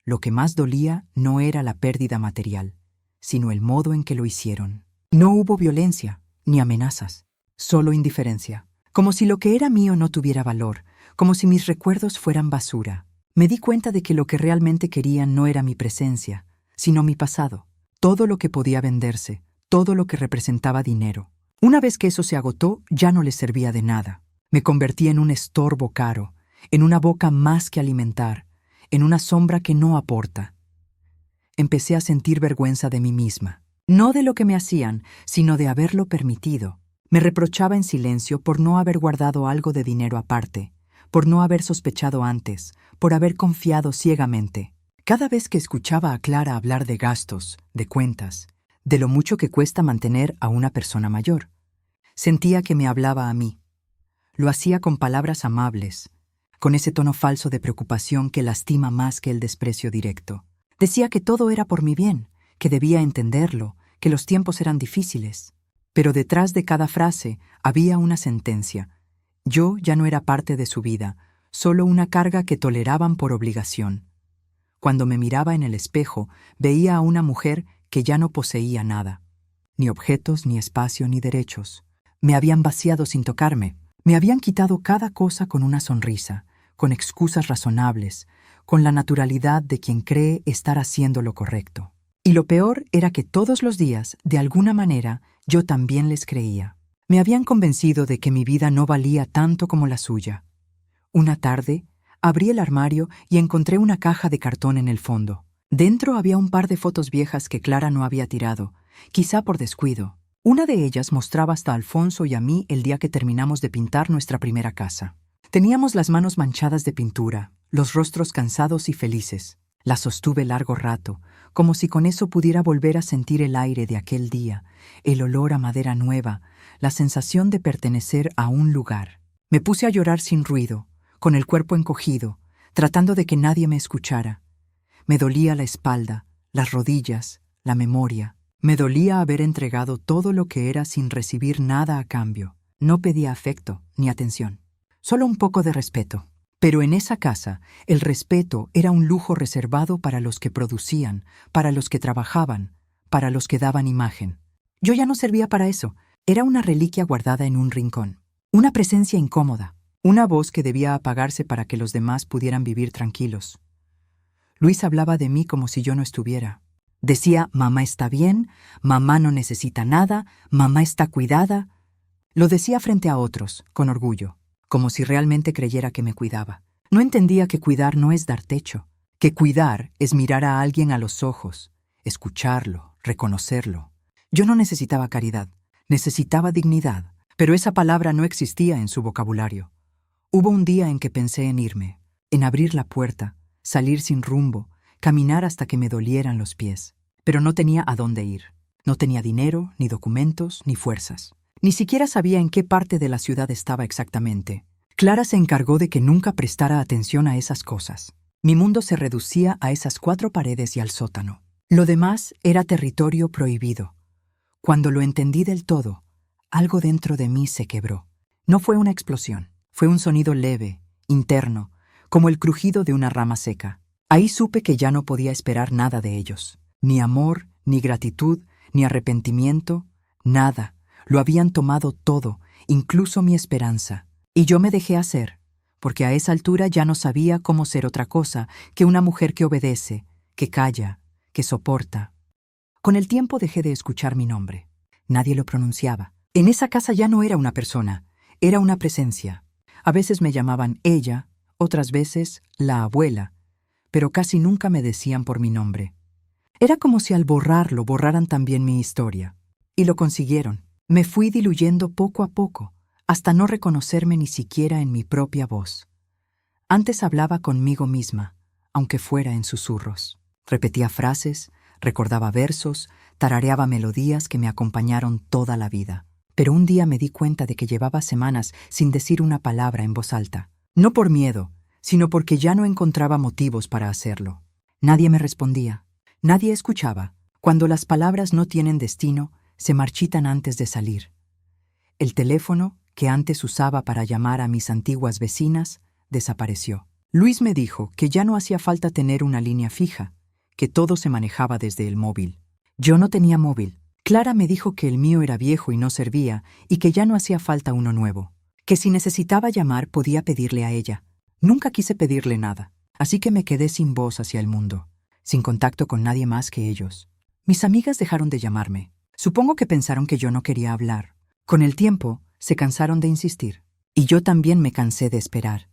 Lo que más dolía no era la pérdida material, sino el modo en que lo hicieron. No hubo violencia, ni amenazas, solo indiferencia. Como si lo que era mío no tuviera valor, como si mis recuerdos fueran basura. Me di cuenta de que lo que realmente querían no era mi presencia, sino mi pasado. Todo lo que podía venderse, todo lo que representaba dinero. Una vez que eso se agotó, ya no les servía de nada. Me convertí en un estorbo caro, en una boca más que alimentar, en una sombra que no aporta. Empecé a sentir vergüenza de mí misma, no de lo que me hacían, sino de haberlo permitido. Me reprochaba en silencio por no haber guardado algo de dinero aparte, por no haber sospechado antes, por haber confiado ciegamente. Cada vez que escuchaba a Clara hablar de gastos, de cuentas, de lo mucho que cuesta mantener a una persona mayor, sentía que me hablaba a mí. Lo hacía con palabras amables, con ese tono falso de preocupación que lastima más que el desprecio directo. Decía que todo era por mi bien, que debía entenderlo, que los tiempos eran difíciles. Pero detrás de cada frase había una sentencia. Yo ya no era parte de su vida, solo una carga que toleraban por obligación. Cuando me miraba en el espejo, veía a una mujer que ya no poseía nada. Ni objetos, ni espacio, ni derechos. Me habían vaciado sin tocarme. Me habían quitado cada cosa con una sonrisa, con excusas razonables, con la naturalidad de quien cree estar haciendo lo correcto. Y lo peor era que todos los días, de alguna manera, yo también les creía. Me habían convencido de que mi vida no valía tanto como la suya. Una tarde, abrí el armario y encontré una caja de cartón en el fondo. Dentro había un par de fotos viejas que Clara no había tirado, quizá por descuido. Una de ellas mostraba hasta a Alfonso y a mí el día que terminamos de pintar nuestra primera casa. Teníamos las manos manchadas de pintura, los rostros cansados y felices. La sostuve largo rato, como si con eso pudiera volver a sentir el aire de aquel día, el olor a madera nueva, la sensación de pertenecer a un lugar. Me puse a llorar sin ruido, con el cuerpo encogido, tratando de que nadie me escuchara. Me dolía la espalda, las rodillas, la memoria. Me dolía haber entregado todo lo que era sin recibir nada a cambio. No pedía afecto ni atención, solo un poco de respeto. Pero en esa casa, el respeto era un lujo reservado para los que producían, para los que trabajaban, para los que daban imagen. Yo ya no servía para eso. Era una reliquia guardada en un rincón. Una presencia incómoda. Una voz que debía apagarse para que los demás pudieran vivir tranquilos. Luis hablaba de mí como si yo no estuviera. Decía, mamá está bien, mamá no necesita nada, mamá está cuidada. Lo decía frente a otros, con orgullo, como si realmente creyera que me cuidaba. No entendía que cuidar no es dar techo, que cuidar es mirar a alguien a los ojos, escucharlo, reconocerlo. Yo no necesitaba caridad, necesitaba dignidad, pero esa palabra no existía en su vocabulario. Hubo un día en que pensé en irme, en abrir la puerta, salir sin rumbo, caminar hasta que me dolieran los pies. Pero no tenía a dónde ir. No tenía dinero, ni documentos, ni fuerzas. Ni siquiera sabía en qué parte de la ciudad estaba exactamente. Clara se encargó de que nunca prestara atención a esas cosas. Mi mundo se reducía a esas 4 paredes y al sótano. Lo demás era territorio prohibido. Cuando lo entendí del todo, algo dentro de mí se quebró. No fue una explosión. Fue un sonido leve, interno, como el crujido de una rama seca. Ahí supe que ya no podía esperar nada de ellos. Ni amor, ni gratitud, ni arrepentimiento, nada. Lo habían tomado todo, incluso mi esperanza. Y yo me dejé hacer, porque a esa altura ya no sabía cómo ser otra cosa que una mujer que obedece, que calla, que soporta. Con el tiempo dejé de escuchar mi nombre. Nadie lo pronunciaba. En esa casa ya no era una persona, era una presencia. A veces me llamaban ella, otras veces la abuela, pero casi nunca me decían por mi nombre. Era como si al borrarlo borraran también mi historia. Y lo consiguieron. Me fui diluyendo poco a poco, hasta no reconocerme ni siquiera en mi propia voz. Antes hablaba conmigo misma, aunque fuera en susurros. Repetía frases, recordaba versos, tarareaba melodías que me acompañaron toda la vida. Pero un día me di cuenta de que llevaba semanas sin decir una palabra en voz alta. No por miedo, sino porque ya no encontraba motivos para hacerlo. Nadie me respondía. Nadie escuchaba. Cuando las palabras no tienen destino, se marchitan antes de salir. El teléfono, que antes usaba para llamar a mis antiguas vecinas, desapareció. Luis me dijo que ya no hacía falta tener una línea fija, que todo se manejaba desde el móvil. Yo no tenía móvil. Clara me dijo que el mío era viejo y no servía, y que ya no hacía falta uno nuevo. Que si necesitaba llamar podía pedirle a ella. Nunca quise pedirle nada, así que me quedé sin voz hacia el mundo, sin contacto con nadie más que ellos. Mis amigas dejaron de llamarme. Supongo que pensaron que yo no quería hablar, Con el tiempo, se cansaron de insistir. Y yo también me cansé de esperar.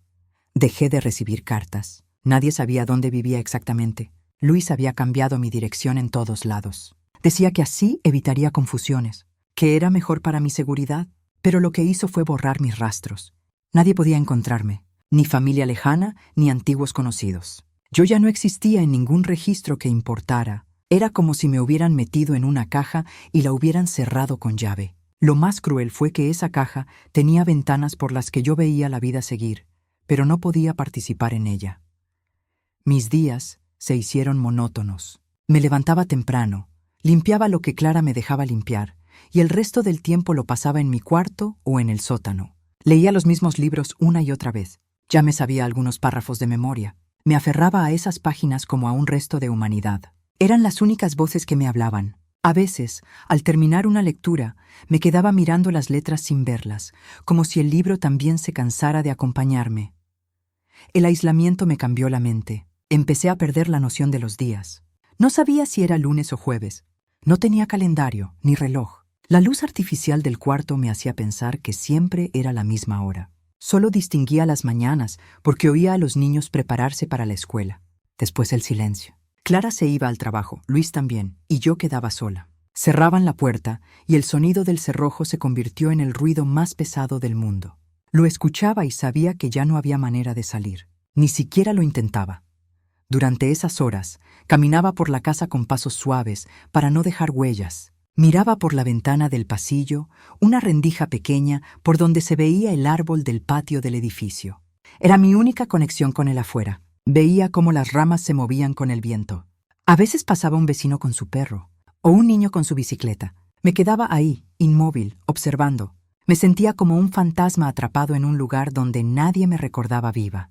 Dejé de recibir cartas. Nadie sabía dónde vivía exactamente. Luis había cambiado mi dirección en todos lados. Decía que así evitaría confusiones, que era mejor para mi seguridad, pero lo que hizo fue borrar mis rastros. Nadie podía encontrarme, ni familia lejana, ni antiguos conocidos. Yo ya no existía en ningún registro que importara. Era como si me hubieran metido en una caja y la hubieran cerrado con llave. Lo más cruel fue que esa caja tenía ventanas por las que yo veía la vida seguir, pero no podía participar en ella. Mis días se hicieron monótonos. Me levantaba temprano, limpiaba lo que Clara me dejaba limpiar, y el resto del tiempo lo pasaba en mi cuarto o en el sótano. Leía los mismos libros una y otra vez. Ya me sabía algunos párrafos de memoria. Me aferraba a esas páginas como a un resto de humanidad. Eran las únicas voces que me hablaban. A veces, al terminar una lectura, me quedaba mirando las letras sin verlas, como si el libro también se cansara de acompañarme. El aislamiento me cambió la mente. Empecé a perder la noción de los días. No sabía si era lunes o jueves. No tenía calendario ni reloj. La luz artificial del cuarto me hacía pensar que siempre era la misma hora. Solo distinguía las mañanas porque oía a los niños prepararse para la escuela. Después el silencio. Clara se iba al trabajo, Luis también, y yo quedaba sola. Cerraban la puerta y el sonido del cerrojo se convirtió en el ruido más pesado del mundo. Lo escuchaba y sabía que ya no había manera de salir. Ni siquiera lo intentaba. Durante esas horas, caminaba por la casa con pasos suaves para no dejar huellas. Miraba por la ventana del pasillo una rendija pequeña por donde se veía el árbol del patio del edificio. Era mi única conexión con el afuera. Veía cómo las ramas se movían con el viento. A veces pasaba un vecino con su perro, o un niño con su bicicleta. Me quedaba ahí, inmóvil, observando. Me sentía como un fantasma atrapado en un lugar donde nadie me recordaba viva.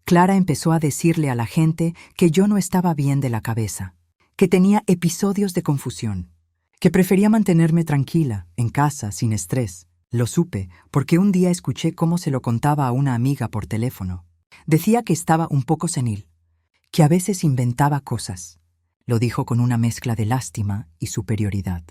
Clara empezó a decirle a la gente que yo no estaba bien de la cabeza, que tenía episodios de confusión, que prefería mantenerme tranquila, en casa, sin estrés. Lo supe porque un día escuché cómo se lo contaba a una amiga por teléfono. Decía que estaba un poco senil, que a veces inventaba cosas. Lo dijo con una mezcla de lástima y superioridad.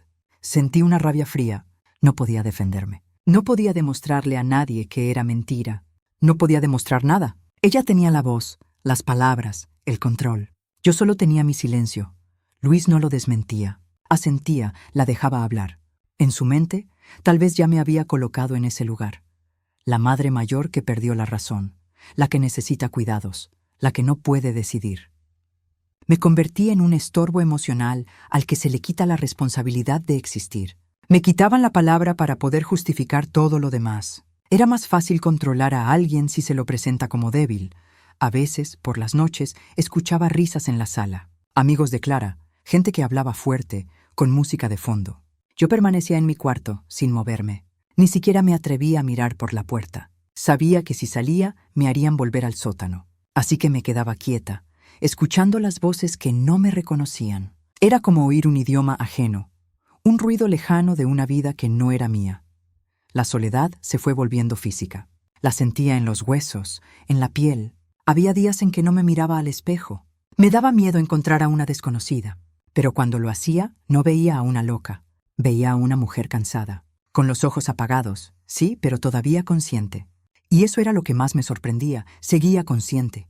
Sentí una rabia fría. No podía defenderme. No podía demostrarle a nadie que era mentira. No podía demostrar nada. Ella tenía la voz, las palabras, el control. Yo solo tenía mi silencio. Luis no lo desmentía. Asentía, la dejaba hablar. En su mente, tal vez ya me había colocado en ese lugar. La madre mayor que perdió la razón. La que necesita cuidados, la que no puede decidir. Me convertí en un estorbo emocional al que se le quita la responsabilidad de existir. Me quitaban la palabra para poder justificar todo lo demás. Era más fácil controlar a alguien si se lo presenta como débil. A veces, por las noches, escuchaba risas en la sala. Amigos de Clara, gente que hablaba fuerte, con música de fondo. Yo permanecía en mi cuarto, sin moverme. Ni siquiera me atrevía a mirar por la puerta. Sabía que si salía, me harían volver al sótano. Así que me quedaba quieta, escuchando las voces que no me reconocían. Era como oír un idioma ajeno, un ruido lejano de una vida que no era mía. La soledad se fue volviendo física. La sentía en los huesos, en la piel. Había días en que no me miraba al espejo. Me daba miedo encontrar a una desconocida. Pero cuando lo hacía, no veía a una loca. Veía a una mujer cansada, con los ojos apagados, sí, pero todavía consciente. Y eso era lo que más me sorprendía. Seguía consciente.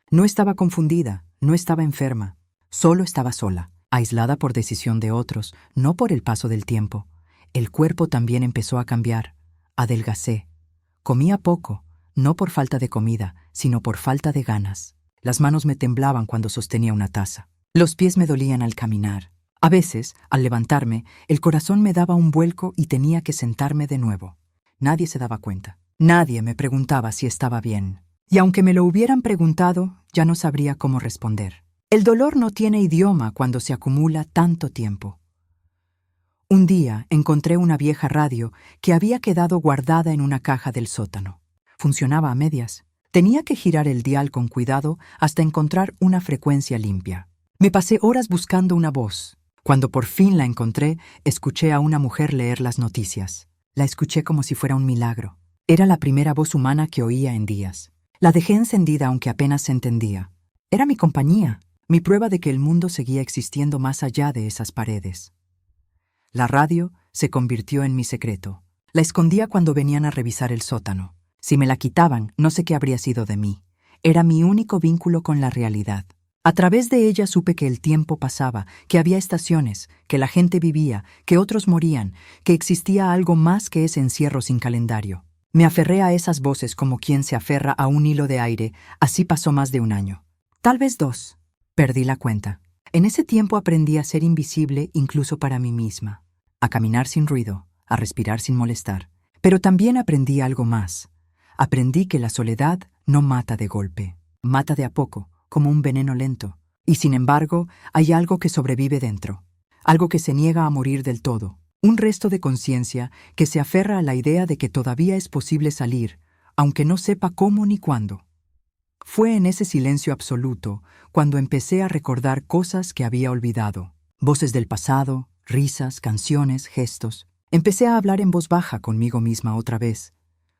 No estaba confundida, no estaba enferma. Solo estaba sola, aislada por decisión de otros, no por el paso del tiempo. El cuerpo también empezó a cambiar. Adelgacé. Comía poco, no por falta de comida, sino por falta de ganas. Las manos me temblaban cuando sostenía una taza. Los pies me dolían al caminar. A veces, al levantarme, el corazón me daba un vuelco y tenía que sentarme de nuevo. Nadie se daba cuenta. Nadie me preguntaba si estaba bien. Y aunque me lo hubieran preguntado, ya no sabría cómo responder. El dolor no tiene idioma cuando se acumula tanto tiempo. Un día encontré una vieja radio que había quedado guardada en una caja del sótano. Funcionaba a medias. Tenía que girar el dial con cuidado hasta encontrar una frecuencia limpia. Me pasé horas buscando una voz. Cuando por fin la encontré, escuché a una mujer leer las noticias. La escuché como si fuera un milagro. Era la primera voz humana que oía en días. La dejé encendida aunque apenas se entendía. Era mi compañía, mi prueba de que el mundo seguía existiendo más allá de esas paredes. La radio se convirtió en mi secreto. La escondía cuando venían a revisar el sótano. Si me la quitaban, no sé qué habría sido de mí. Era mi único vínculo con la realidad. A través de ella supe que el tiempo pasaba, que había estaciones, que la gente vivía, que otros morían, que existía algo más que ese encierro sin calendario. Me aferré a esas voces como quien se aferra a un hilo de aire. Así pasó más de un año. Tal vez 2. Perdí la cuenta. En ese tiempo aprendí a ser invisible incluso para mí misma, a caminar sin ruido, a respirar sin molestar. Pero también aprendí algo más. Aprendí que la soledad no mata de golpe, mata de a poco, como un veneno lento. Y sin embargo, hay algo que sobrevive dentro, algo que se niega a morir del todo, un resto de conciencia que se aferra a la idea de que todavía es posible salir, aunque no sepa cómo ni cuándo. Fue en ese silencio absoluto cuando empecé a recordar cosas que había olvidado, voces del pasado, risas, canciones, gestos. Empecé a hablar en voz baja conmigo misma otra vez,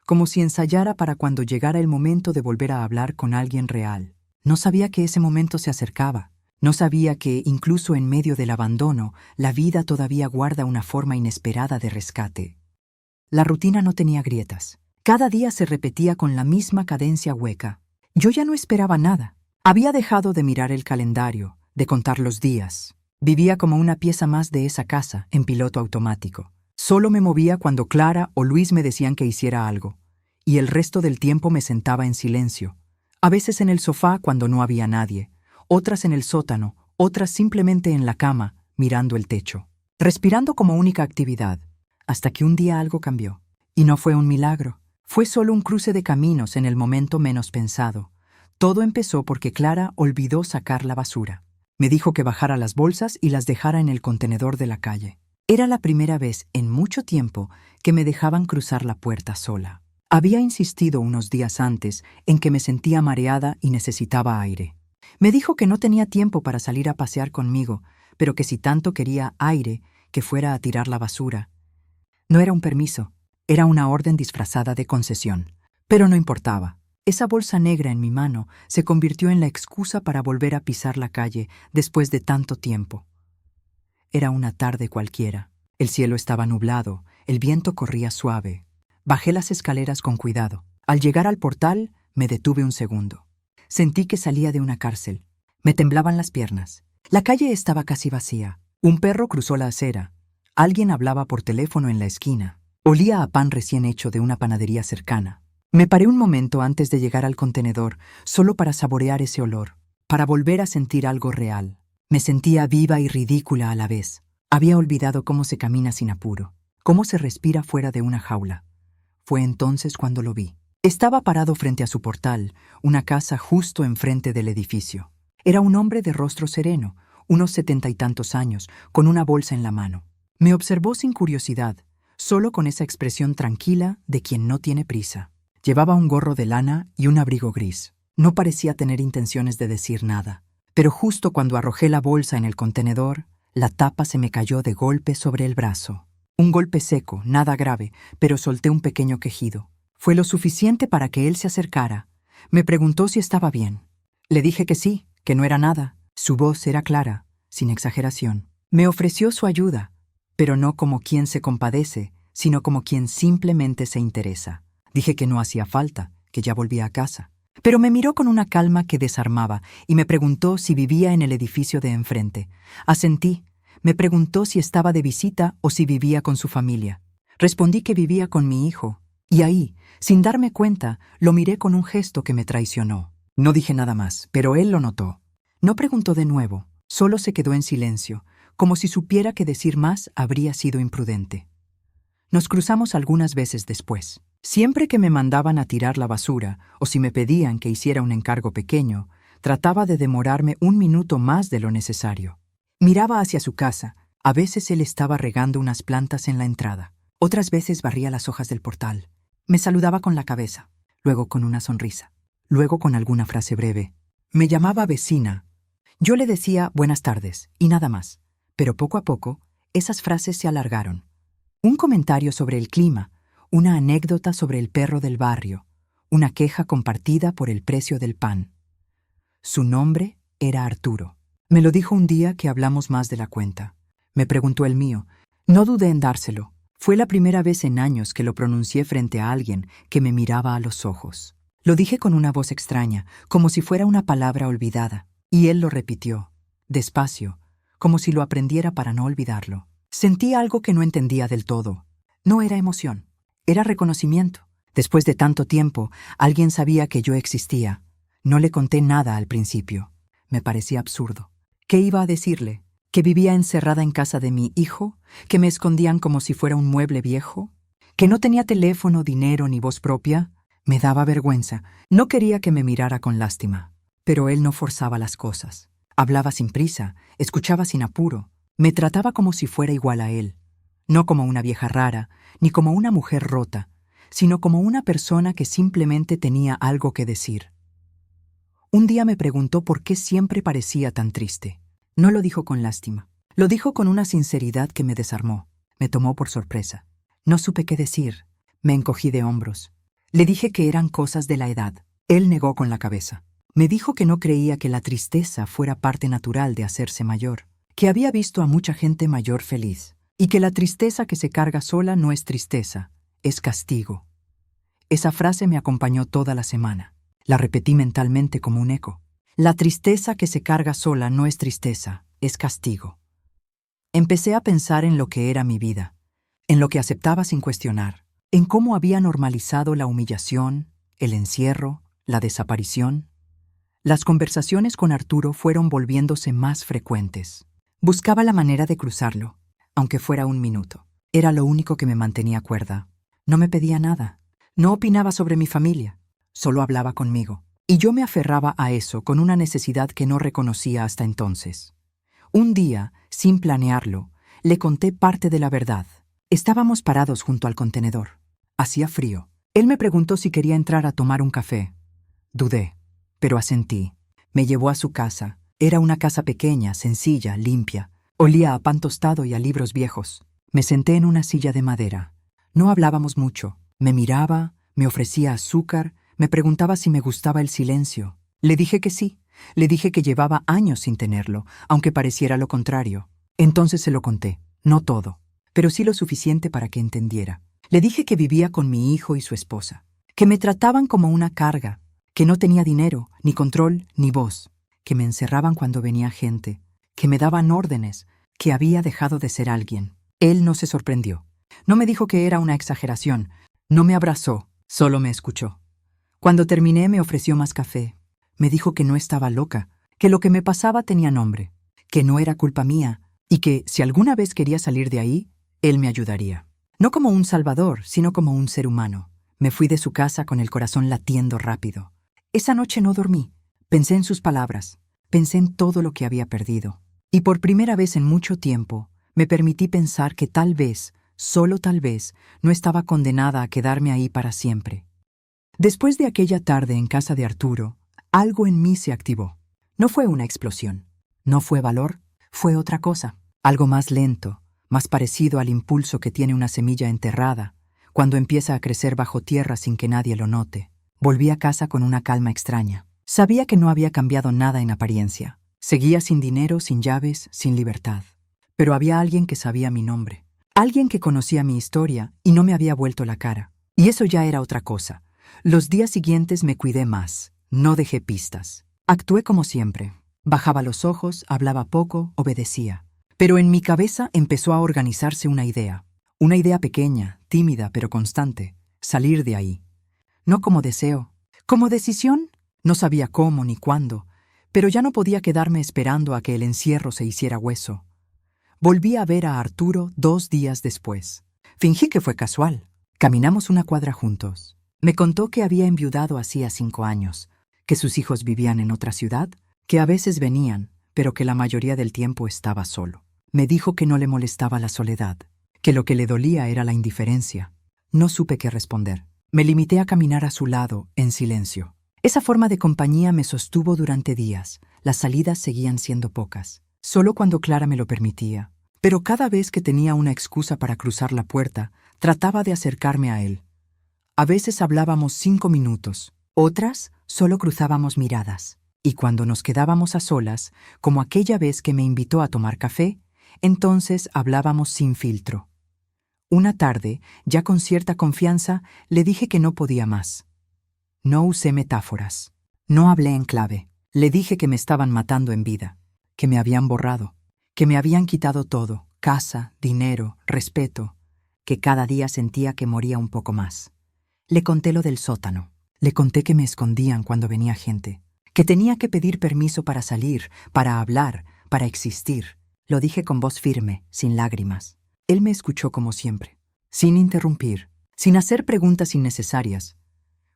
como si ensayara para cuando llegara el momento de volver a hablar con alguien real. No sabía que ese momento se acercaba. No sabía que, incluso en medio del abandono, la vida todavía guarda una forma inesperada de rescate. La rutina no tenía grietas. Cada día se repetía con la misma cadencia hueca. Yo ya no esperaba nada. Había dejado de mirar el calendario, de contar los días. Vivía como una pieza más de esa casa, en piloto automático. Solo me movía cuando Clara o Luis me decían que hiciera algo, y el resto del tiempo me sentaba en silencio. A veces en el sofá cuando no había nadie, otras en el sótano, otras simplemente en la cama, mirando el techo, respirando como única actividad, hasta que un día algo cambió. Y no fue un milagro. Fue solo un cruce de caminos en el momento menos pensado. Todo empezó porque Clara olvidó sacar la basura. Me dijo que bajara las bolsas y las dejara en el contenedor de la calle. Era la primera vez en mucho tiempo que me dejaban cruzar la puerta sola. Había insistido unos días antes en que me sentía mareada y necesitaba aire. Me dijo que no tenía tiempo para salir a pasear conmigo, pero que si tanto quería aire, que fuera a tirar la basura. No era un permiso. Era una orden disfrazada de concesión. Pero no importaba. Esa bolsa negra en mi mano se convirtió en la excusa para volver a pisar la calle después de tanto tiempo. Era una tarde cualquiera. El cielo estaba nublado, el viento corría suave. Bajé las escaleras con cuidado. Al llegar al portal, me detuve un segundo. Sentí que salía de una cárcel. Me temblaban las piernas. La calle estaba casi vacía. Un perro cruzó la acera. Alguien hablaba por teléfono en la esquina. Olía a pan recién hecho de una panadería cercana. Me paré un momento antes de llegar al contenedor, solo para saborear ese olor, para volver a sentir algo real. Me sentía viva y ridícula a la vez. Había olvidado cómo se camina sin apuro, cómo se respira fuera de una jaula. Fue entonces cuando lo vi. Estaba parado frente a su portal, una casa justo enfrente del edificio. Era un hombre de rostro sereno, unos 70 y tantos años, con una bolsa en la mano. Me observó sin curiosidad, solo con esa expresión tranquila de quien no tiene prisa. Llevaba un gorro de lana y un abrigo gris. No parecía tener intenciones de decir nada. Pero justo cuando arrojé la bolsa en el contenedor, la tapa se me cayó de golpe sobre el brazo. Un golpe seco, nada grave, pero solté un pequeño quejido. Fue lo suficiente para que él se acercara. Me preguntó si estaba bien. Le dije que sí, que no era nada. Su voz era clara, sin exageración. Me ofreció su ayuda, pero no como quien se compadece, sino como quien simplemente se interesa. Dije que no hacía falta, que ya volvía a casa. Pero me miró con una calma que desarmaba y me preguntó si vivía en el edificio de enfrente. Asentí. Me preguntó si estaba de visita o si vivía con su familia. Respondí que vivía con mi hijo. Y ahí, sin darme cuenta, lo miré con un gesto que me traicionó. No dije nada más, pero él lo notó. No preguntó de nuevo, solo se quedó en silencio, como si supiera que decir más habría sido imprudente. Nos cruzamos algunas veces después. Siempre que me mandaban a tirar la basura o si me pedían que hiciera un encargo pequeño, trataba de demorarme un minuto más de lo necesario. Miraba hacia su casa. A veces él estaba regando unas plantas en la entrada. Otras veces barría las hojas del portal. Me saludaba con la cabeza, luego con una sonrisa, luego con alguna frase breve. Me llamaba vecina. Yo le decía buenas tardes y nada más, pero poco a poco esas frases se alargaron. Un comentario sobre el clima, una anécdota sobre el perro del barrio, una queja compartida por el precio del pan. Su nombre era Arturo. Me lo dijo un día que hablamos más de la cuenta. Me preguntó el mío. No dudé en dárselo. Fue la primera vez en años que lo pronuncié frente a alguien que me miraba a los ojos. Lo dije con una voz extraña, como si fuera una palabra olvidada, y él lo repitió, despacio, como si lo aprendiera para no olvidarlo. Sentí algo que no entendía del todo. No era emoción, era reconocimiento. Después de tanto tiempo, alguien sabía que yo existía. No le conté nada al principio. Me parecía absurdo. ¿Qué iba a decirle? ¿Que vivía encerrada en casa de mi hijo? ¿Que me escondían como si fuera un mueble viejo? ¿Que no tenía teléfono, dinero ni voz propia? Me daba vergüenza. No quería que me mirara con lástima. Pero él no forzaba las cosas. Hablaba sin prisa, escuchaba sin apuro. Me trataba como si fuera igual a él. No como una vieja rara, ni como una mujer rota, sino como una persona que simplemente tenía algo que decir. Un día me preguntó por qué siempre parecía tan triste. No lo dijo con lástima. Lo dijo con una sinceridad que me desarmó. Me tomó por sorpresa. No supe qué decir. Me encogí de hombros. Le dije que eran cosas de la edad. Él negó con la cabeza. Me dijo que no creía que la tristeza fuera parte natural de hacerse mayor, que había visto a mucha gente mayor feliz, y que la tristeza que se carga sola no es tristeza, es castigo. Esa frase me acompañó toda la semana. La repetí mentalmente como un eco. La tristeza que se carga sola no es tristeza, es castigo. Empecé a pensar en lo que era mi vida, en lo que aceptaba sin cuestionar, en cómo había normalizado la humillación, el encierro, la desaparición. Las conversaciones con Arturo fueron volviéndose más frecuentes. Buscaba la manera de cruzarlo, aunque fuera un minuto. Era lo único que me mantenía cuerda. No me pedía nada. No opinaba sobre mi familia. Solo hablaba conmigo. Y yo me aferraba a eso con una necesidad que no reconocía hasta entonces. Un día, sin planearlo, le conté parte de la verdad. Estábamos parados junto al contenedor. Hacía frío. Él me preguntó si quería entrar a tomar un café. Dudé, pero asentí. Me llevó a su casa. Era una casa pequeña, sencilla, limpia. Olía a pan tostado y a libros viejos. Me senté en una silla de madera. No hablábamos mucho. Me miraba, me ofrecía azúcar, me preguntaba si me gustaba el silencio. Le dije que sí. Le dije que llevaba años sin tenerlo, aunque pareciera lo contrario. Entonces se lo conté. No todo, pero sí lo suficiente para que entendiera. Le dije que vivía con mi hijo y su esposa, que me trataban como una carga, que no tenía dinero, ni control, ni voz, que me encerraban cuando venía gente, que me daban órdenes, que había dejado de ser alguien. Él no se sorprendió. No me dijo que era una exageración. No me abrazó, solo me escuchó. Cuando terminé me ofreció más café. Me dijo que no estaba loca, que lo que me pasaba tenía nombre, que no era culpa mía y que, si alguna vez quería salir de ahí, él me ayudaría. No como un salvador, sino como un ser humano. Me fui de su casa con el corazón latiendo rápido. Esa noche no dormí. Pensé en sus palabras, pensé en todo lo que había perdido. Y por primera vez en mucho tiempo, me permití pensar que tal vez, solo tal vez, no estaba condenada a quedarme ahí para siempre. Después de aquella tarde en casa de Arturo, algo en mí se activó. No fue una explosión, no fue valor, fue otra cosa, algo más lento, más parecido al impulso que tiene una semilla enterrada, cuando empieza a crecer bajo tierra sin que nadie lo note. Volví a casa con una calma extraña. Sabía que no había cambiado nada en apariencia. Seguía sin dinero, sin llaves, sin libertad. Pero había alguien que sabía mi nombre. Alguien que conocía mi historia y no me había vuelto la cara. Y eso ya era otra cosa. Los días siguientes me cuidé más. No dejé pistas. Actué como siempre. Bajaba los ojos, hablaba poco, obedecía. Pero en mi cabeza empezó a organizarse una idea. Una idea pequeña, tímida, pero constante. Salir de ahí. No como deseo. Como decisión, no sabía cómo ni cuándo, pero ya no podía quedarme esperando a que el encierro se hiciera hueso. Volví a ver a Arturo 2 días después. Fingí que fue casual. Caminamos una cuadra juntos. Me contó que había enviudado hacía 5 años, que sus hijos vivían en otra ciudad, que a veces venían, pero que la mayoría del tiempo estaba solo. Me dijo que no le molestaba la soledad, que lo que le dolía era la indiferencia. No supe qué responder. Me limité a caminar a su lado, en silencio. Esa forma de compañía me sostuvo durante días. Las salidas seguían siendo pocas, solo cuando Clara me lo permitía. Pero cada vez que tenía una excusa para cruzar la puerta, trataba de acercarme a él. A veces hablábamos 5 minutos, otras solo cruzábamos miradas. Y cuando nos quedábamos a solas, como aquella vez que me invitó a tomar café, Entonces hablábamos sin filtro. Una tarde, ya con cierta confianza, le dije que no podía más. No usé metáforas. No hablé en clave. Le dije que me estaban matando en vida, que me habían borrado, que me habían quitado todo, casa, dinero, respeto, que cada día sentía que moría un poco más. Le conté lo del sótano. Le conté que me escondían cuando venía gente, que tenía que pedir permiso para salir, para hablar, para existir. Lo dije con voz firme, sin lágrimas. Él me escuchó como siempre, sin interrumpir, sin hacer preguntas innecesarias.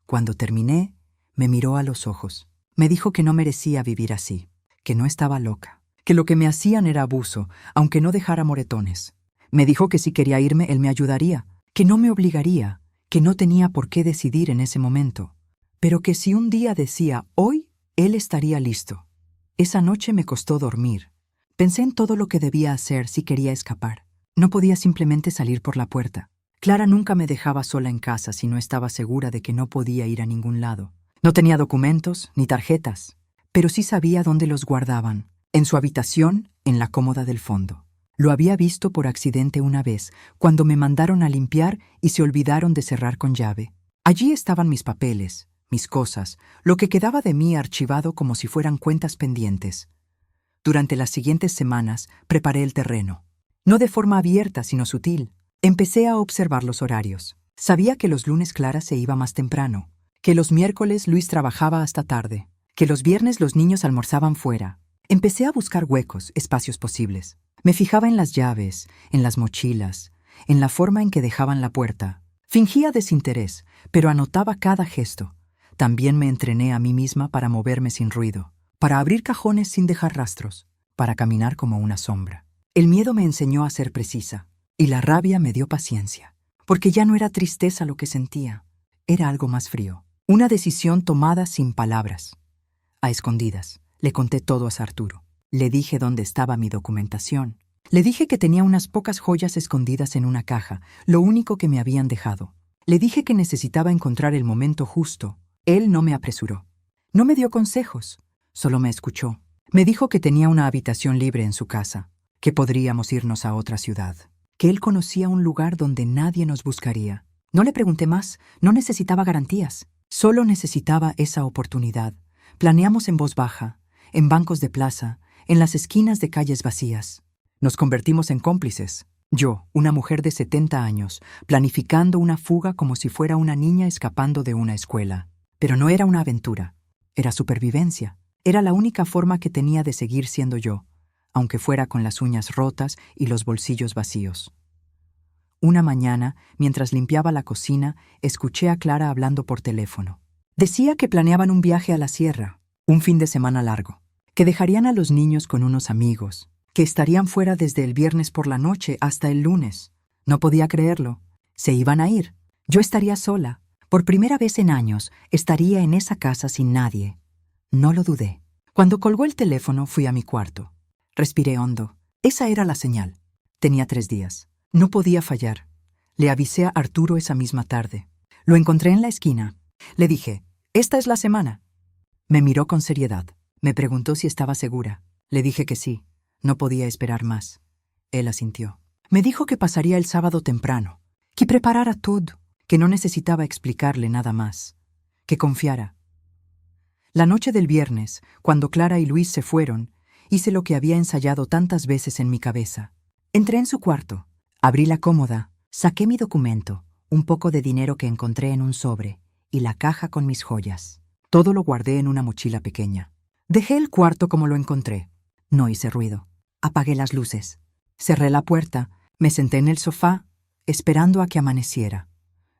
Cuando terminé, me miró a los ojos. Me dijo que no merecía vivir así, que no estaba loca, que lo que me hacían era abuso, aunque no dejara moretones. Me dijo que si quería irme, él me ayudaría, que no me obligaría, que no tenía por qué decidir en ese momento, pero que si un día decía hoy, él estaría listo. Esa noche me costó dormir. Pensé en todo lo que debía hacer si quería escapar. No podía simplemente salir por la puerta. Clara nunca me dejaba sola en casa si no estaba segura de que no podía ir a ningún lado. No tenía documentos ni tarjetas, pero sí sabía dónde los guardaban. En su habitación, en la cómoda del fondo. Lo había visto por accidente una vez, cuando me mandaron a limpiar y se olvidaron de cerrar con llave. Allí estaban mis papeles, mis cosas, lo que quedaba de mí archivado como si fueran cuentas pendientes. Durante las siguientes semanas preparé el terreno. No de forma abierta, sino sutil. Empecé a observar los horarios. Sabía que los lunes Clara se iba más temprano, que los miércoles Luis trabajaba hasta tarde, que los viernes los niños almorzaban fuera. Empecé a buscar huecos, espacios posibles. Me fijaba en las llaves, en las mochilas, en la forma en que dejaban la puerta. Fingía desinterés, pero anotaba cada gesto. También me entrené a mí misma para moverme sin ruido, para abrir cajones sin dejar rastros, para caminar como una sombra. El miedo me enseñó a ser precisa, y la rabia me dio paciencia, porque ya no era tristeza lo que sentía, era algo más frío. Una decisión tomada sin palabras. A escondidas, le conté todo a Arturo. Le dije dónde estaba mi documentación. Le dije que tenía unas pocas joyas escondidas en una caja, lo único que me habían dejado. Le dije que necesitaba encontrar el momento justo. Él no me apresuró. No me dio consejos, solo me escuchó. Me dijo que tenía una habitación libre en su casa, que podríamos irnos a otra ciudad, que él conocía un lugar donde nadie nos buscaría. No le pregunté más, no necesitaba garantías, solo necesitaba esa oportunidad. Planeamos en voz baja, en bancos de plaza, en las esquinas de calles vacías. Nos convertimos en cómplices. Yo, una mujer de 70 años, planificando una fuga como si fuera una niña escapando de una escuela. Pero no era una aventura, era supervivencia. Era la única forma que tenía de seguir siendo yo, aunque fuera con las uñas rotas y los bolsillos vacíos. Una mañana, mientras limpiaba la cocina, escuché a Clara hablando por teléfono. Decía que planeaban un viaje a la sierra, un fin de semana largo, que dejarían a los niños con unos amigos, que estarían fuera desde el viernes por la noche hasta el lunes. No podía creerlo. Se iban a ir. Yo estaría sola. Por primera vez en años, estaría en esa casa sin nadie. No lo dudé. Cuando colgó el teléfono, fui a mi cuarto. Respiré hondo. Esa era la señal. Tenía 3 días. No podía fallar. Le avisé a Arturo esa misma tarde. Lo encontré en la esquina. Le dije, «Esta es la semana». Me miró con seriedad. Me preguntó si estaba segura. Le dije que sí. No podía esperar más. Él asintió. Me dijo que pasaría el sábado temprano, que preparara todo, que no necesitaba explicarle nada más, que confiara. La noche del viernes, cuando Clara y Luis se fueron, hice lo que había ensayado tantas veces en mi cabeza. Entré en su cuarto, abrí la cómoda, saqué mi documento, un poco de dinero que encontré en un sobre y la caja con mis joyas. Todo lo guardé en una mochila pequeña. Dejé el cuarto como lo encontré. No hice ruido. Apagué las luces. Cerré la puerta, me senté en el sofá, esperando a que amaneciera.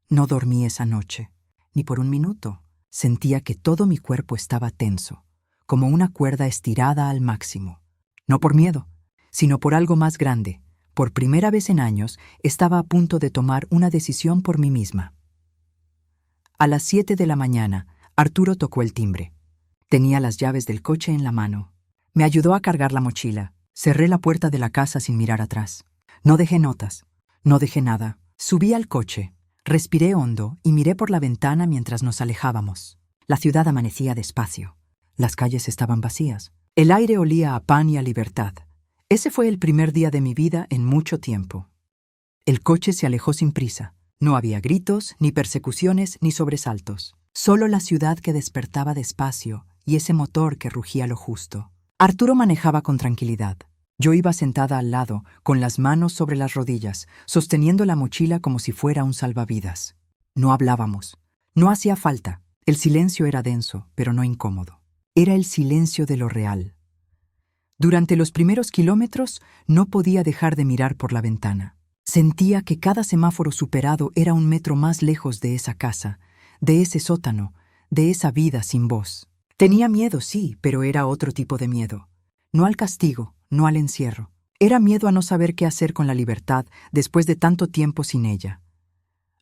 No dormí esa noche, ni por un minuto. Sentía que todo mi cuerpo estaba tenso, como una cuerda estirada al máximo. No por miedo, sino por algo más grande. Por primera vez en años, estaba a punto de tomar una decisión por mí misma. A las 7 de la mañana, Arturo tocó el timbre. Tenía las llaves del coche en la mano. Me ayudó a cargar la mochila. Cerré la puerta de la casa sin mirar atrás. No dejé notas. No dejé nada. Subí al coche. Respiré hondo y miré por la ventana mientras nos alejábamos. La ciudad amanecía despacio. Las calles estaban vacías. El aire olía a pan y a libertad. Ese fue el primer día de mi vida en mucho tiempo. El coche se alejó sin prisa. No había gritos, ni persecuciones, ni sobresaltos. Solo la ciudad que despertaba despacio y ese motor que rugía lo justo. Arturo manejaba con tranquilidad. Yo iba sentada al lado, con las manos sobre las rodillas, sosteniendo la mochila como si fuera un salvavidas. No hablábamos. No hacía falta. El silencio era denso, pero no incómodo. Era el silencio de lo real. Durante los primeros kilómetros no podía dejar de mirar por la ventana. Sentía que cada semáforo superado era un metro más lejos de esa casa, de ese sótano, de esa vida sin voz. Tenía miedo, sí, pero era otro tipo de miedo. No al castigo, no al encierro. Era miedo a no saber qué hacer con la libertad después de tanto tiempo sin ella.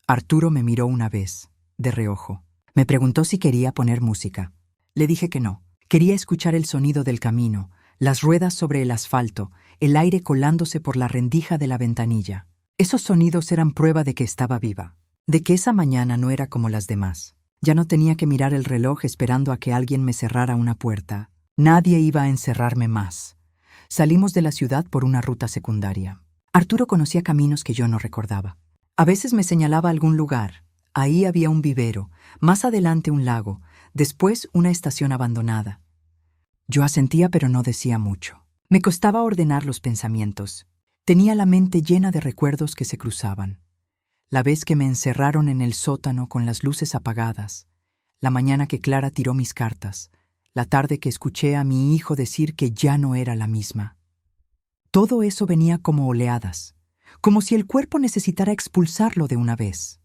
Arturo me miró una vez, de reojo. Me preguntó si quería poner música. Le dije que no. Quería escuchar el sonido del camino, las ruedas sobre el asfalto, el aire colándose por la rendija de la ventanilla. Esos sonidos eran prueba de que estaba viva, de que esa mañana no era como las demás. Ya no tenía que mirar el reloj esperando a que alguien me cerrara una puerta. Nadie iba a encerrarme más. Salimos de la ciudad por una ruta secundaria. Arturo conocía caminos que yo no recordaba. A veces me señalaba algún lugar. Ahí había un vivero, más adelante un lago, después una estación abandonada. Yo asentía pero no decía mucho. Me costaba ordenar los pensamientos. Tenía la mente llena de recuerdos que se cruzaban. La vez que me encerraron en el sótano con las luces apagadas, la mañana que Clara tiró mis cartas, la tarde que escuché a mi hijo decir que ya no era la misma. Todo eso venía como oleadas, como si el cuerpo necesitara expulsarlo de una vez.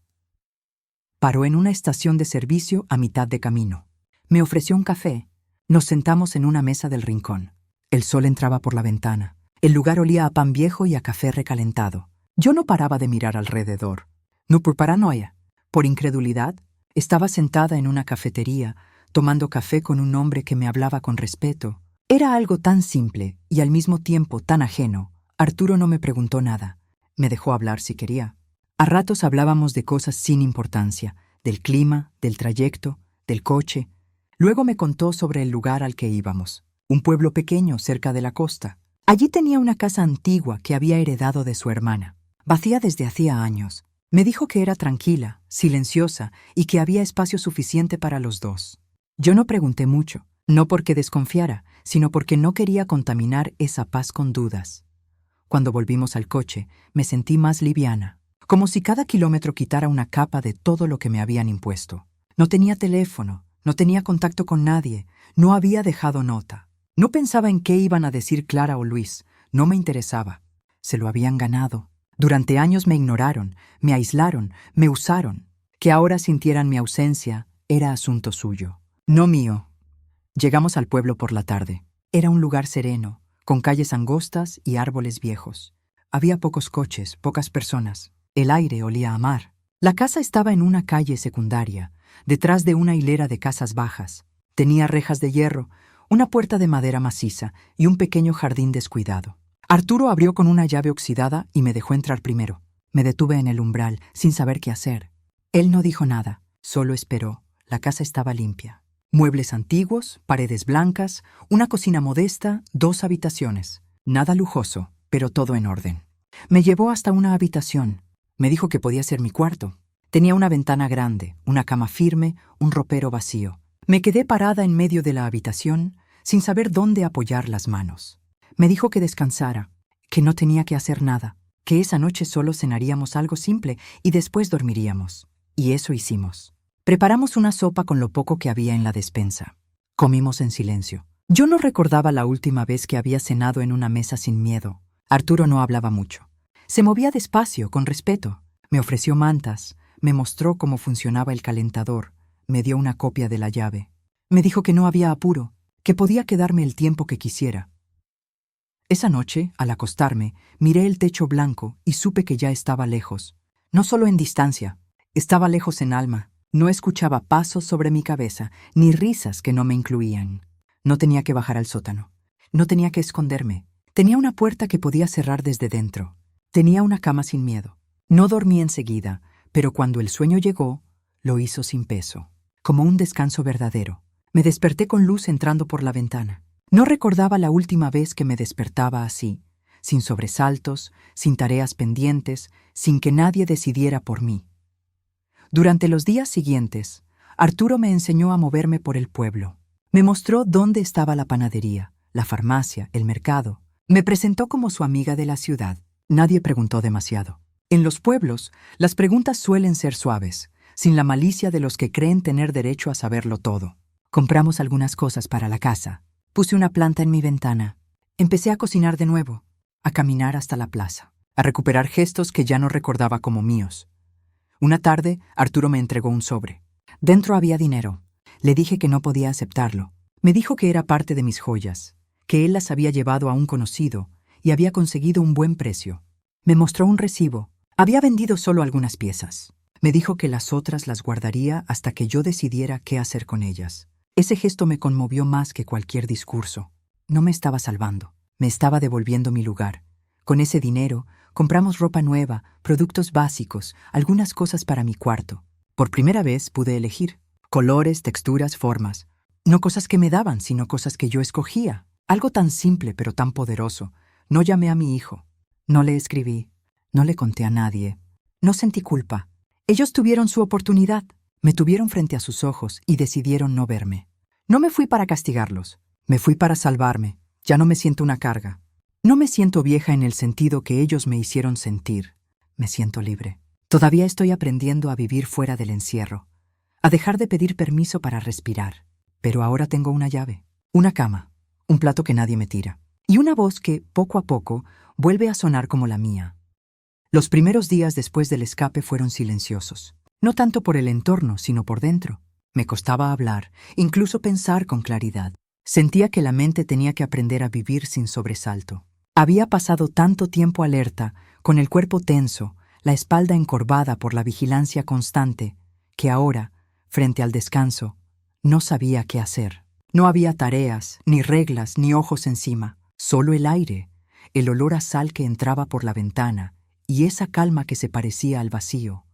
Paró en una estación de servicio a mitad de camino. Me ofreció un café. Nos sentamos en una mesa del rincón. El sol entraba por la ventana. El lugar olía a pan viejo y a café recalentado. Yo no paraba de mirar alrededor. No por paranoia, por incredulidad. Estaba sentada en una cafetería, tomando café con un hombre que me hablaba con respeto. Era algo tan simple y al mismo tiempo tan ajeno. Arturo no me preguntó nada. Me dejó hablar si quería. A ratos hablábamos de cosas sin importancia, del clima, del trayecto, del coche. Luego me contó sobre el lugar al que íbamos, un pueblo pequeño cerca de la costa. Allí tenía una casa antigua que había heredado de su hermana, vacía desde hacía años. Me dijo que era tranquila, silenciosa y que había espacio suficiente para los dos. Yo no pregunté mucho, no porque desconfiara, sino porque no quería contaminar esa paz con dudas. Cuando volvimos al coche, me sentí más liviana, como si cada kilómetro quitara una capa de todo lo que me habían impuesto. No tenía teléfono, no tenía contacto con nadie, no había dejado nota. No pensaba en qué iban a decir Clara o Luis, no me interesaba. Se lo habían ganado. Durante años me ignoraron, me aislaron, me usaron. Que ahora sintieran mi ausencia era asunto suyo, no mío. Llegamos al pueblo por la tarde. Era un lugar sereno, con calles angostas y árboles viejos. Había pocos coches, pocas personas. El aire olía a mar. La casa estaba en una calle secundaria, detrás de una hilera de casas bajas. Tenía rejas de hierro, una puerta de madera maciza y un pequeño jardín descuidado. Arturo abrió con una llave oxidada y me dejó entrar primero. Me detuve en el umbral, sin saber qué hacer. Él no dijo nada, solo esperó. La casa estaba limpia. Muebles antiguos, paredes blancas, una cocina modesta, 2 habitaciones. Nada lujoso, pero todo en orden. Me llevó hasta una habitación. Me dijo que podía ser mi cuarto. Tenía una ventana grande, una cama firme, un ropero vacío. Me quedé parada en medio de la habitación, sin saber dónde apoyar las manos. Me dijo que descansara, que no tenía que hacer nada, que esa noche solo cenaríamos algo simple y después dormiríamos. Y eso hicimos. Preparamos una sopa con lo poco que había en la despensa. Comimos en silencio. Yo no recordaba la última vez que había cenado en una mesa sin miedo. Arturo no hablaba mucho. Se movía despacio, con respeto. Me ofreció mantas, me mostró cómo funcionaba el calentador, me dio una copia de la llave. Me dijo que no había apuro, que podía quedarme el tiempo que quisiera. Esa noche, al acostarme, miré el techo blanco y supe que ya estaba lejos. No solo en distancia, estaba lejos en alma. No escuchaba pasos sobre mi cabeza, ni risas que no me incluían. No tenía que bajar al sótano. No tenía que esconderme. Tenía una puerta que podía cerrar desde dentro. Tenía una cama sin miedo. No dormí enseguida, pero cuando el sueño llegó, lo hizo sin peso, como un descanso verdadero. Me desperté con luz entrando por la ventana. No recordaba la última vez que me despertaba así, sin sobresaltos, sin tareas pendientes, sin que nadie decidiera por mí. Durante los días siguientes, Arturo me enseñó a moverme por el pueblo. Me mostró dónde estaba la panadería, la farmacia, el mercado. Me presentó como su amiga de la ciudad. Nadie preguntó demasiado. En los pueblos, las preguntas suelen ser suaves, sin la malicia de los que creen tener derecho a saberlo todo. Compramos algunas cosas para la casa. Puse una planta en mi ventana. Empecé a cocinar de nuevo, a caminar hasta la plaza, a recuperar gestos que ya no recordaba como míos. Una tarde, Arturo me entregó un sobre. Dentro había dinero. Le dije que no podía aceptarlo. Me dijo que era parte de mis joyas, que él las había llevado a un conocido y había conseguido un buen precio. Me mostró un recibo. Había vendido solo algunas piezas. Me dijo que las otras las guardaría hasta que yo decidiera qué hacer con ellas. Ese gesto me conmovió más que cualquier discurso. No me estaba salvando, me estaba devolviendo mi lugar. Con ese dinero, compramos ropa nueva, productos básicos, algunas cosas para mi cuarto. Por primera vez pude elegir. Colores, texturas, formas. No cosas que me daban, sino cosas que yo escogía. Algo tan simple pero tan poderoso. No llamé a mi hijo. No le escribí. No le conté a nadie. No sentí culpa. Ellos tuvieron su oportunidad. Me tuvieron frente a sus ojos y decidieron no verme. No me fui para castigarlos. Me fui para salvarme. Ya no me siento una carga. No me siento vieja en el sentido que ellos me hicieron sentir. Me siento libre. Todavía estoy aprendiendo a vivir fuera del encierro, a dejar de pedir permiso para respirar. Pero ahora tengo una llave, una cama, un plato que nadie me tira, y una voz que, poco a poco, vuelve a sonar como la mía. Los primeros días después del escape fueron silenciosos. No tanto por el entorno, sino por dentro. Me costaba hablar, incluso pensar con claridad. Sentía que la mente tenía que aprender a vivir sin sobresalto. Había pasado tanto tiempo alerta, con el cuerpo tenso, la espalda encorvada por la vigilancia constante, que ahora, frente al descanso, no sabía qué hacer. No había tareas, ni reglas, ni ojos encima. Solo el aire, el olor a sal que entraba por la ventana y esa calma que se parecía al vacío.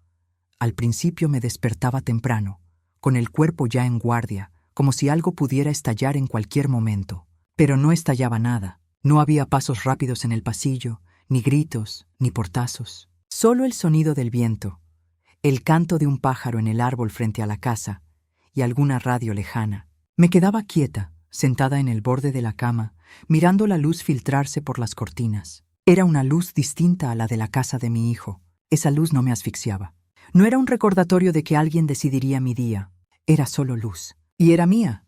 Al principio me despertaba temprano, con el cuerpo ya en guardia, como si algo pudiera estallar en cualquier momento. Pero no estallaba nada. No había pasos rápidos en el pasillo, ni gritos, ni portazos. Solo el sonido del viento, el canto de un pájaro en el árbol frente a la casa y alguna radio lejana. Me quedaba quieta, sentada en el borde de la cama, mirando la luz filtrarse por las cortinas. Era una luz distinta a la de la casa de mi hijo. Esa luz no me asfixiaba. No era un recordatorio de que alguien decidiría mi día. Era solo luz. Y era mía.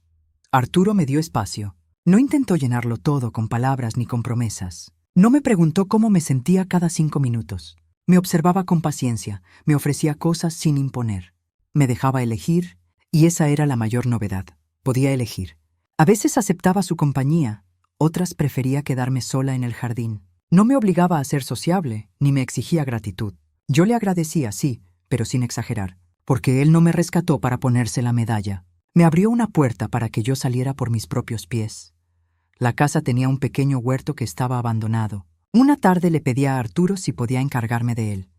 Arturo me dio espacio. No intentó llenarlo todo con palabras ni con promesas. No me preguntó cómo me sentía cada 5 minutos. Me observaba con paciencia, me ofrecía cosas sin imponer. Me dejaba elegir, y esa era la mayor novedad. Podía elegir. A veces aceptaba su compañía, otras prefería quedarme sola en el jardín. No me obligaba a ser sociable, ni me exigía gratitud. Yo le agradecía, sí, pero sin exagerar, porque él no me rescató para ponerse la medalla. Me abrió una puerta para que yo saliera por mis propios pies. La casa tenía un pequeño huerto que estaba abandonado. Una tarde le pedí a Arturo si podía encargarme de él.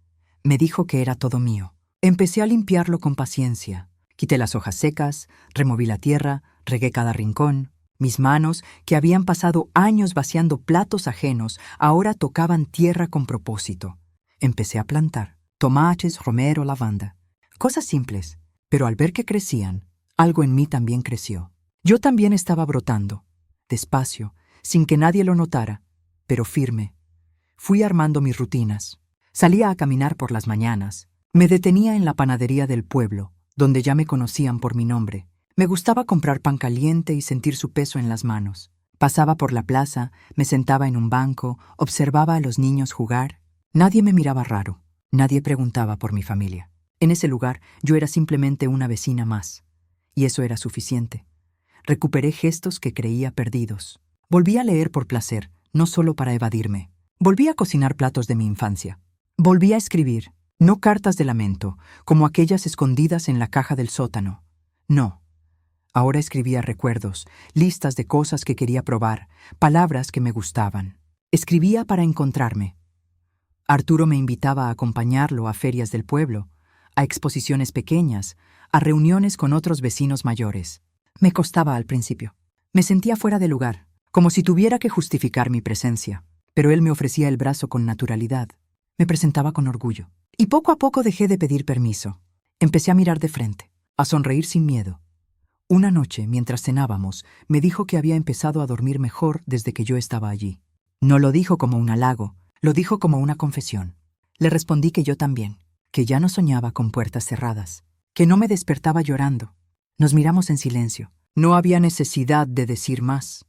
Me dijo que era todo mío. Empecé a limpiarlo con paciencia. Quité las hojas secas, removí la tierra, regué cada rincón. Mis manos, que habían pasado años vaciando platos ajenos, ahora tocaban tierra con propósito. Empecé a plantar tomates, romero, lavanda. Cosas simples, pero al ver que crecían, algo en mí también creció. Yo también estaba brotando, despacio, sin que nadie lo notara, pero firme. Fui armando mis rutinas. Salía a caminar por las mañanas. Me detenía en la panadería del pueblo, donde ya me conocían por mi nombre. Me gustaba comprar pan caliente y sentir su peso en las manos. Pasaba por la plaza, me sentaba en un banco, observaba a los niños jugar. Nadie me miraba raro. Nadie preguntaba por mi familia. En ese lugar yo era simplemente una vecina más. Y eso era suficiente. Recuperé gestos que creía perdidos. Volví a leer por placer, no solo para evadirme. Volví a cocinar platos de mi infancia. Volví a escribir, no cartas de lamento, como aquellas escondidas en la caja del sótano. No. Ahora escribía recuerdos, listas de cosas que quería probar, palabras que me gustaban. Escribía para encontrarme. Arturo me invitaba a acompañarlo a ferias del pueblo, a exposiciones pequeñas, a reuniones con otros vecinos mayores. Me costaba al principio. Me sentía fuera de lugar, como si tuviera que justificar mi presencia. pero él me ofrecía el brazo con naturalidad. Me presentaba con orgullo. Y poco a poco dejé de pedir permiso. Empecé a mirar de frente, a sonreír sin miedo. Una noche, mientras cenábamos, me dijo que había empezado a dormir mejor desde que yo estaba allí. No lo dijo como un halago, lo dijo como una confesión. Le respondí que yo también, que ya no soñaba con puertas cerradas, que no me despertaba llorando. Nos miramos en silencio. No había necesidad de decir más.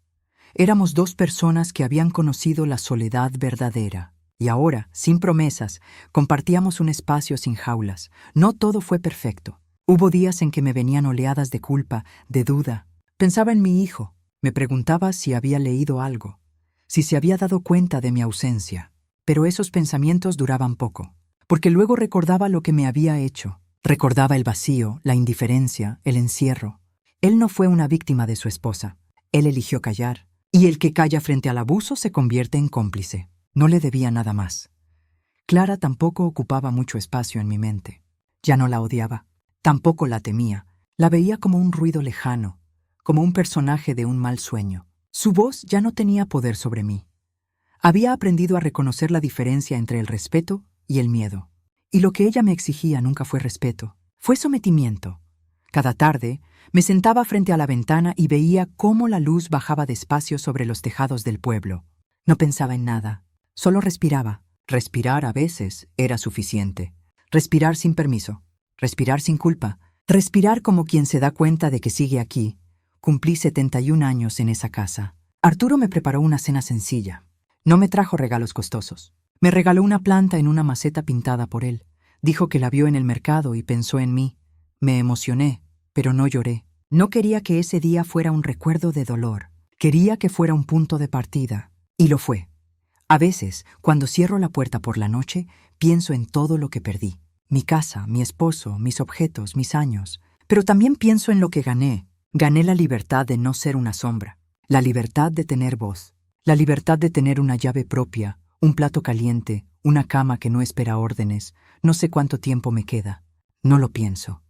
Éramos dos personas que habían conocido la soledad verdadera. Y ahora, sin promesas, compartíamos un espacio sin jaulas. No todo fue perfecto. Hubo días en que me venían oleadas de culpa, de duda. Pensaba en mi hijo. Me preguntaba si había leído algo, si se había dado cuenta de mi ausencia. Pero esos pensamientos duraban poco, porque luego recordaba lo que me había hecho. Recordaba el vacío, la indiferencia, el encierro. Él no fue una víctima de su esposa. Él eligió callar. Y el que calla frente al abuso se convierte en cómplice. No le debía nada más. Clara tampoco ocupaba mucho espacio en mi mente. Ya no la odiaba. Tampoco la temía. La veía como un ruido lejano, como un personaje de un mal sueño. Su voz ya no tenía poder sobre mí. Había aprendido a reconocer la diferencia entre el respeto y el miedo. Y lo que ella me exigía nunca fue respeto, fue sometimiento. Cada tarde me sentaba frente a la ventana y veía cómo la luz bajaba despacio sobre los tejados del pueblo. No pensaba en nada, solo respiraba. Respirar a veces era suficiente. Respirar sin permiso, respirar sin culpa, respirar como quien se da cuenta de que sigue aquí. Cumplí 71 años en esa casa. Arturo me preparó una cena sencilla. No me trajo regalos costosos. Me regaló una planta en una maceta pintada por él. Dijo que la vio en el mercado y pensó en mí. Me emocioné, pero no lloré. No quería que ese día fuera un recuerdo de dolor. Quería que fuera un punto de partida. Y lo fue. A veces, cuando cierro la puerta por la noche, pienso en todo lo que perdí. Mi casa, mi esposo, mis objetos, mis años. Pero también pienso en lo que gané. Gané la libertad de no ser una sombra. La libertad de tener voz. La libertad de tener una llave propia, un plato caliente, una cama que no espera órdenes. No sé cuánto tiempo me queda. No lo pienso.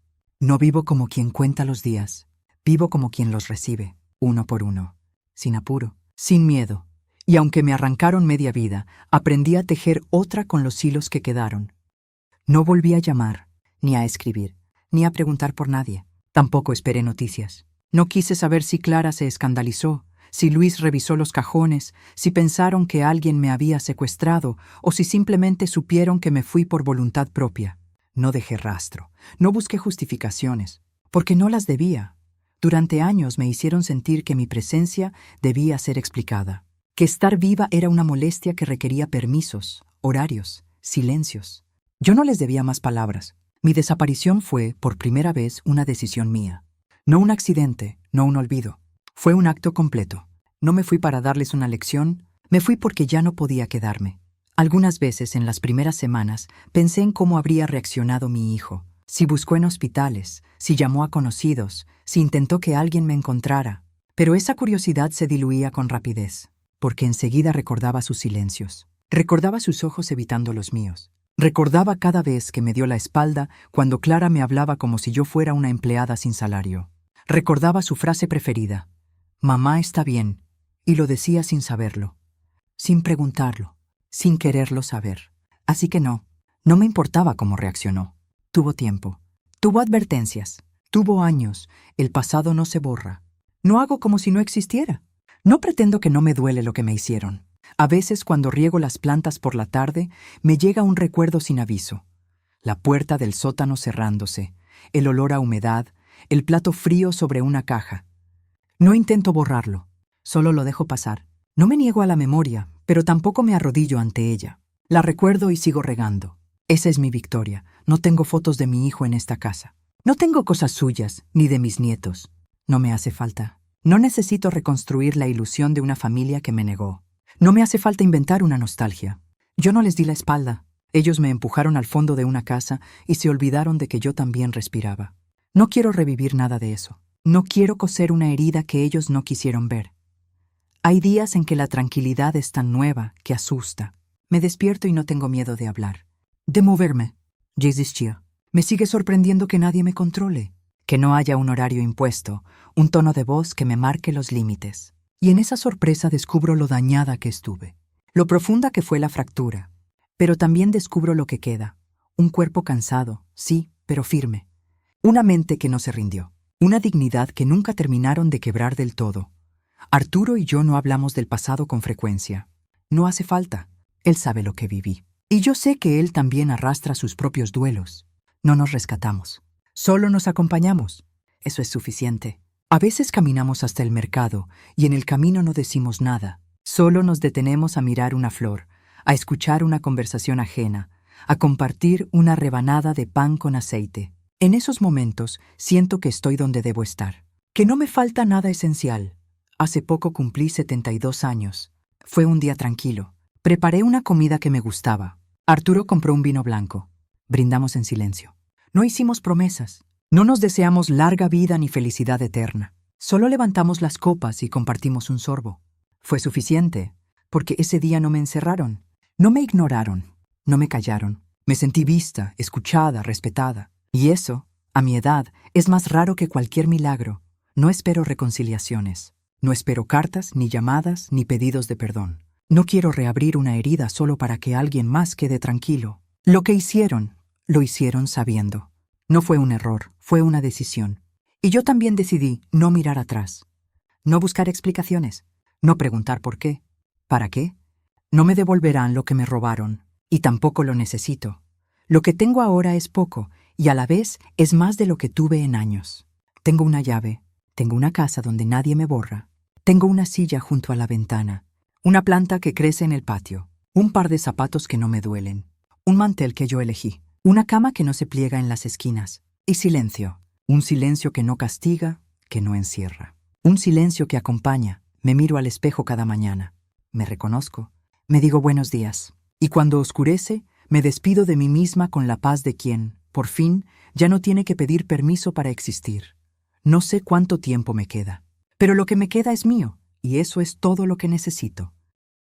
No vivo como quien cuenta los días. Vivo como quien los recibe, uno por uno. Sin apuro, sin miedo. Y aunque me arrancaron media vida, aprendí a tejer otra con los hilos que quedaron. No volví a llamar, ni a escribir, ni a preguntar por nadie. Tampoco esperé noticias. No quise saber si Clara se escandalizó, si Luis revisó los cajones, si pensaron que alguien me había secuestrado o si simplemente supieron que me fui por voluntad propia. No dejé rastro, no busqué justificaciones, porque no las debía. Durante años me hicieron sentir que mi presencia debía ser explicada, que estar viva era una molestia que requería permisos, horarios, silencios. Yo no les debía más palabras. Mi desaparición fue, por primera vez, una decisión mía. No un accidente, no un olvido. Fue un acto completo. No me fui para darles una lección, me fui porque ya no podía quedarme. Algunas veces en las primeras semanas pensé en cómo habría reaccionado mi hijo, si buscó en hospitales, si llamó a conocidos, si intentó que alguien me encontrara. Pero esa curiosidad se diluía con rapidez, porque enseguida recordaba sus silencios. Recordaba sus ojos evitando los míos. Recordaba cada vez que me dio la espalda cuando Clara me hablaba como si yo fuera una empleada sin salario. Recordaba su frase preferida: «Mamá está bien», y lo decía sin saberlo, sin preguntarlo, sin quererlo saber. Así que no me importaba cómo reaccionó. Tuvo tiempo, tuvo advertencias, tuvo años. El pasado no se borra. No hago como si no existiera. No pretendo que no me duele lo que me hicieron. A veces, cuando riego las plantas por la tarde, me llega un recuerdo sin aviso. La puerta del sótano cerrándose, el olor a humedad, el plato frío sobre una caja. No intento borrarlo, solo lo dejo pasar. No me niego a la memoria, pero tampoco me arrodillo ante ella. La recuerdo y sigo regando. Esa es mi victoria. No tengo fotos de mi hijo en esta casa. No tengo cosas suyas, ni de mis nietos. No me hace falta. No necesito reconstruir la ilusión de una familia que me negó. No me hace falta inventar una nostalgia. Yo no les di la espalda. Ellos me empujaron al fondo de una casa y se olvidaron de que yo también respiraba. No quiero revivir nada de eso. No quiero coser una herida que ellos no quisieron ver. Hay días en que la tranquilidad es tan nueva que asusta. Me despierto y no tengo miedo de hablar, de moverme. Ya existía. Me sigue sorprendiendo que nadie me controle, que no haya un horario impuesto, un tono de voz que me marque los límites. Y en esa sorpresa descubro lo dañada que estuve. lo profunda que fue la fractura. Pero también descubro lo que queda. Un cuerpo cansado, sí, pero firme. Una mente que no se rindió. Una dignidad que nunca terminaron de quebrar del todo. Arturo y yo no hablamos del pasado con frecuencia. No hace falta. Él sabe lo que viví. Y yo sé que él también arrastra sus propios duelos. No nos rescatamos. Solo nos acompañamos. Eso es suficiente. A veces caminamos hasta el mercado y en el camino no decimos nada. Solo nos detenemos a mirar una flor, a escuchar una conversación ajena, a compartir una rebanada de pan con aceite. En esos momentos siento que estoy donde debo estar, que no me falta nada esencial. Hace poco cumplí 72 años. Fue un día tranquilo. Preparé una comida que me gustaba. Arturo compró un vino blanco. Brindamos en silencio. No hicimos promesas. No nos deseamos larga vida ni felicidad eterna. Solo levantamos las copas y compartimos un sorbo. Fue suficiente, porque ese día no me encerraron. No me ignoraron. No me callaron. Me sentí vista, escuchada, respetada. Y eso, a mi edad, es más raro que cualquier milagro. No espero reconciliaciones. No espero cartas, ni llamadas, ni pedidos de perdón. No quiero reabrir una herida solo para que alguien más quede tranquilo. Lo que hicieron, lo hicieron sabiendo. No fue un error, fue una decisión. Y yo también decidí no mirar atrás. No buscar explicaciones. No preguntar por qué. ¿Para qué? No me devolverán lo que me robaron. Y tampoco lo necesito. Lo que tengo ahora es poco, y a la vez es más de lo que tuve en años. Tengo una llave. Tengo una casa donde nadie me borra. Tengo una silla junto a la ventana. Una planta que crece en el patio. Un par de zapatos que no me duelen. Un mantel que yo elegí. Una cama que no se pliega en las esquinas. Y silencio. Un silencio que no castiga, que no encierra. Un silencio que acompaña. Me miro al espejo cada mañana. Me reconozco. Me digo buenos días. Y cuando oscurece, me despido de mí misma con la paz de quien, por fin, ya no tiene que pedir permiso para existir. No sé cuánto tiempo me queda. Pero lo que me queda es mío, y eso es todo lo que necesito.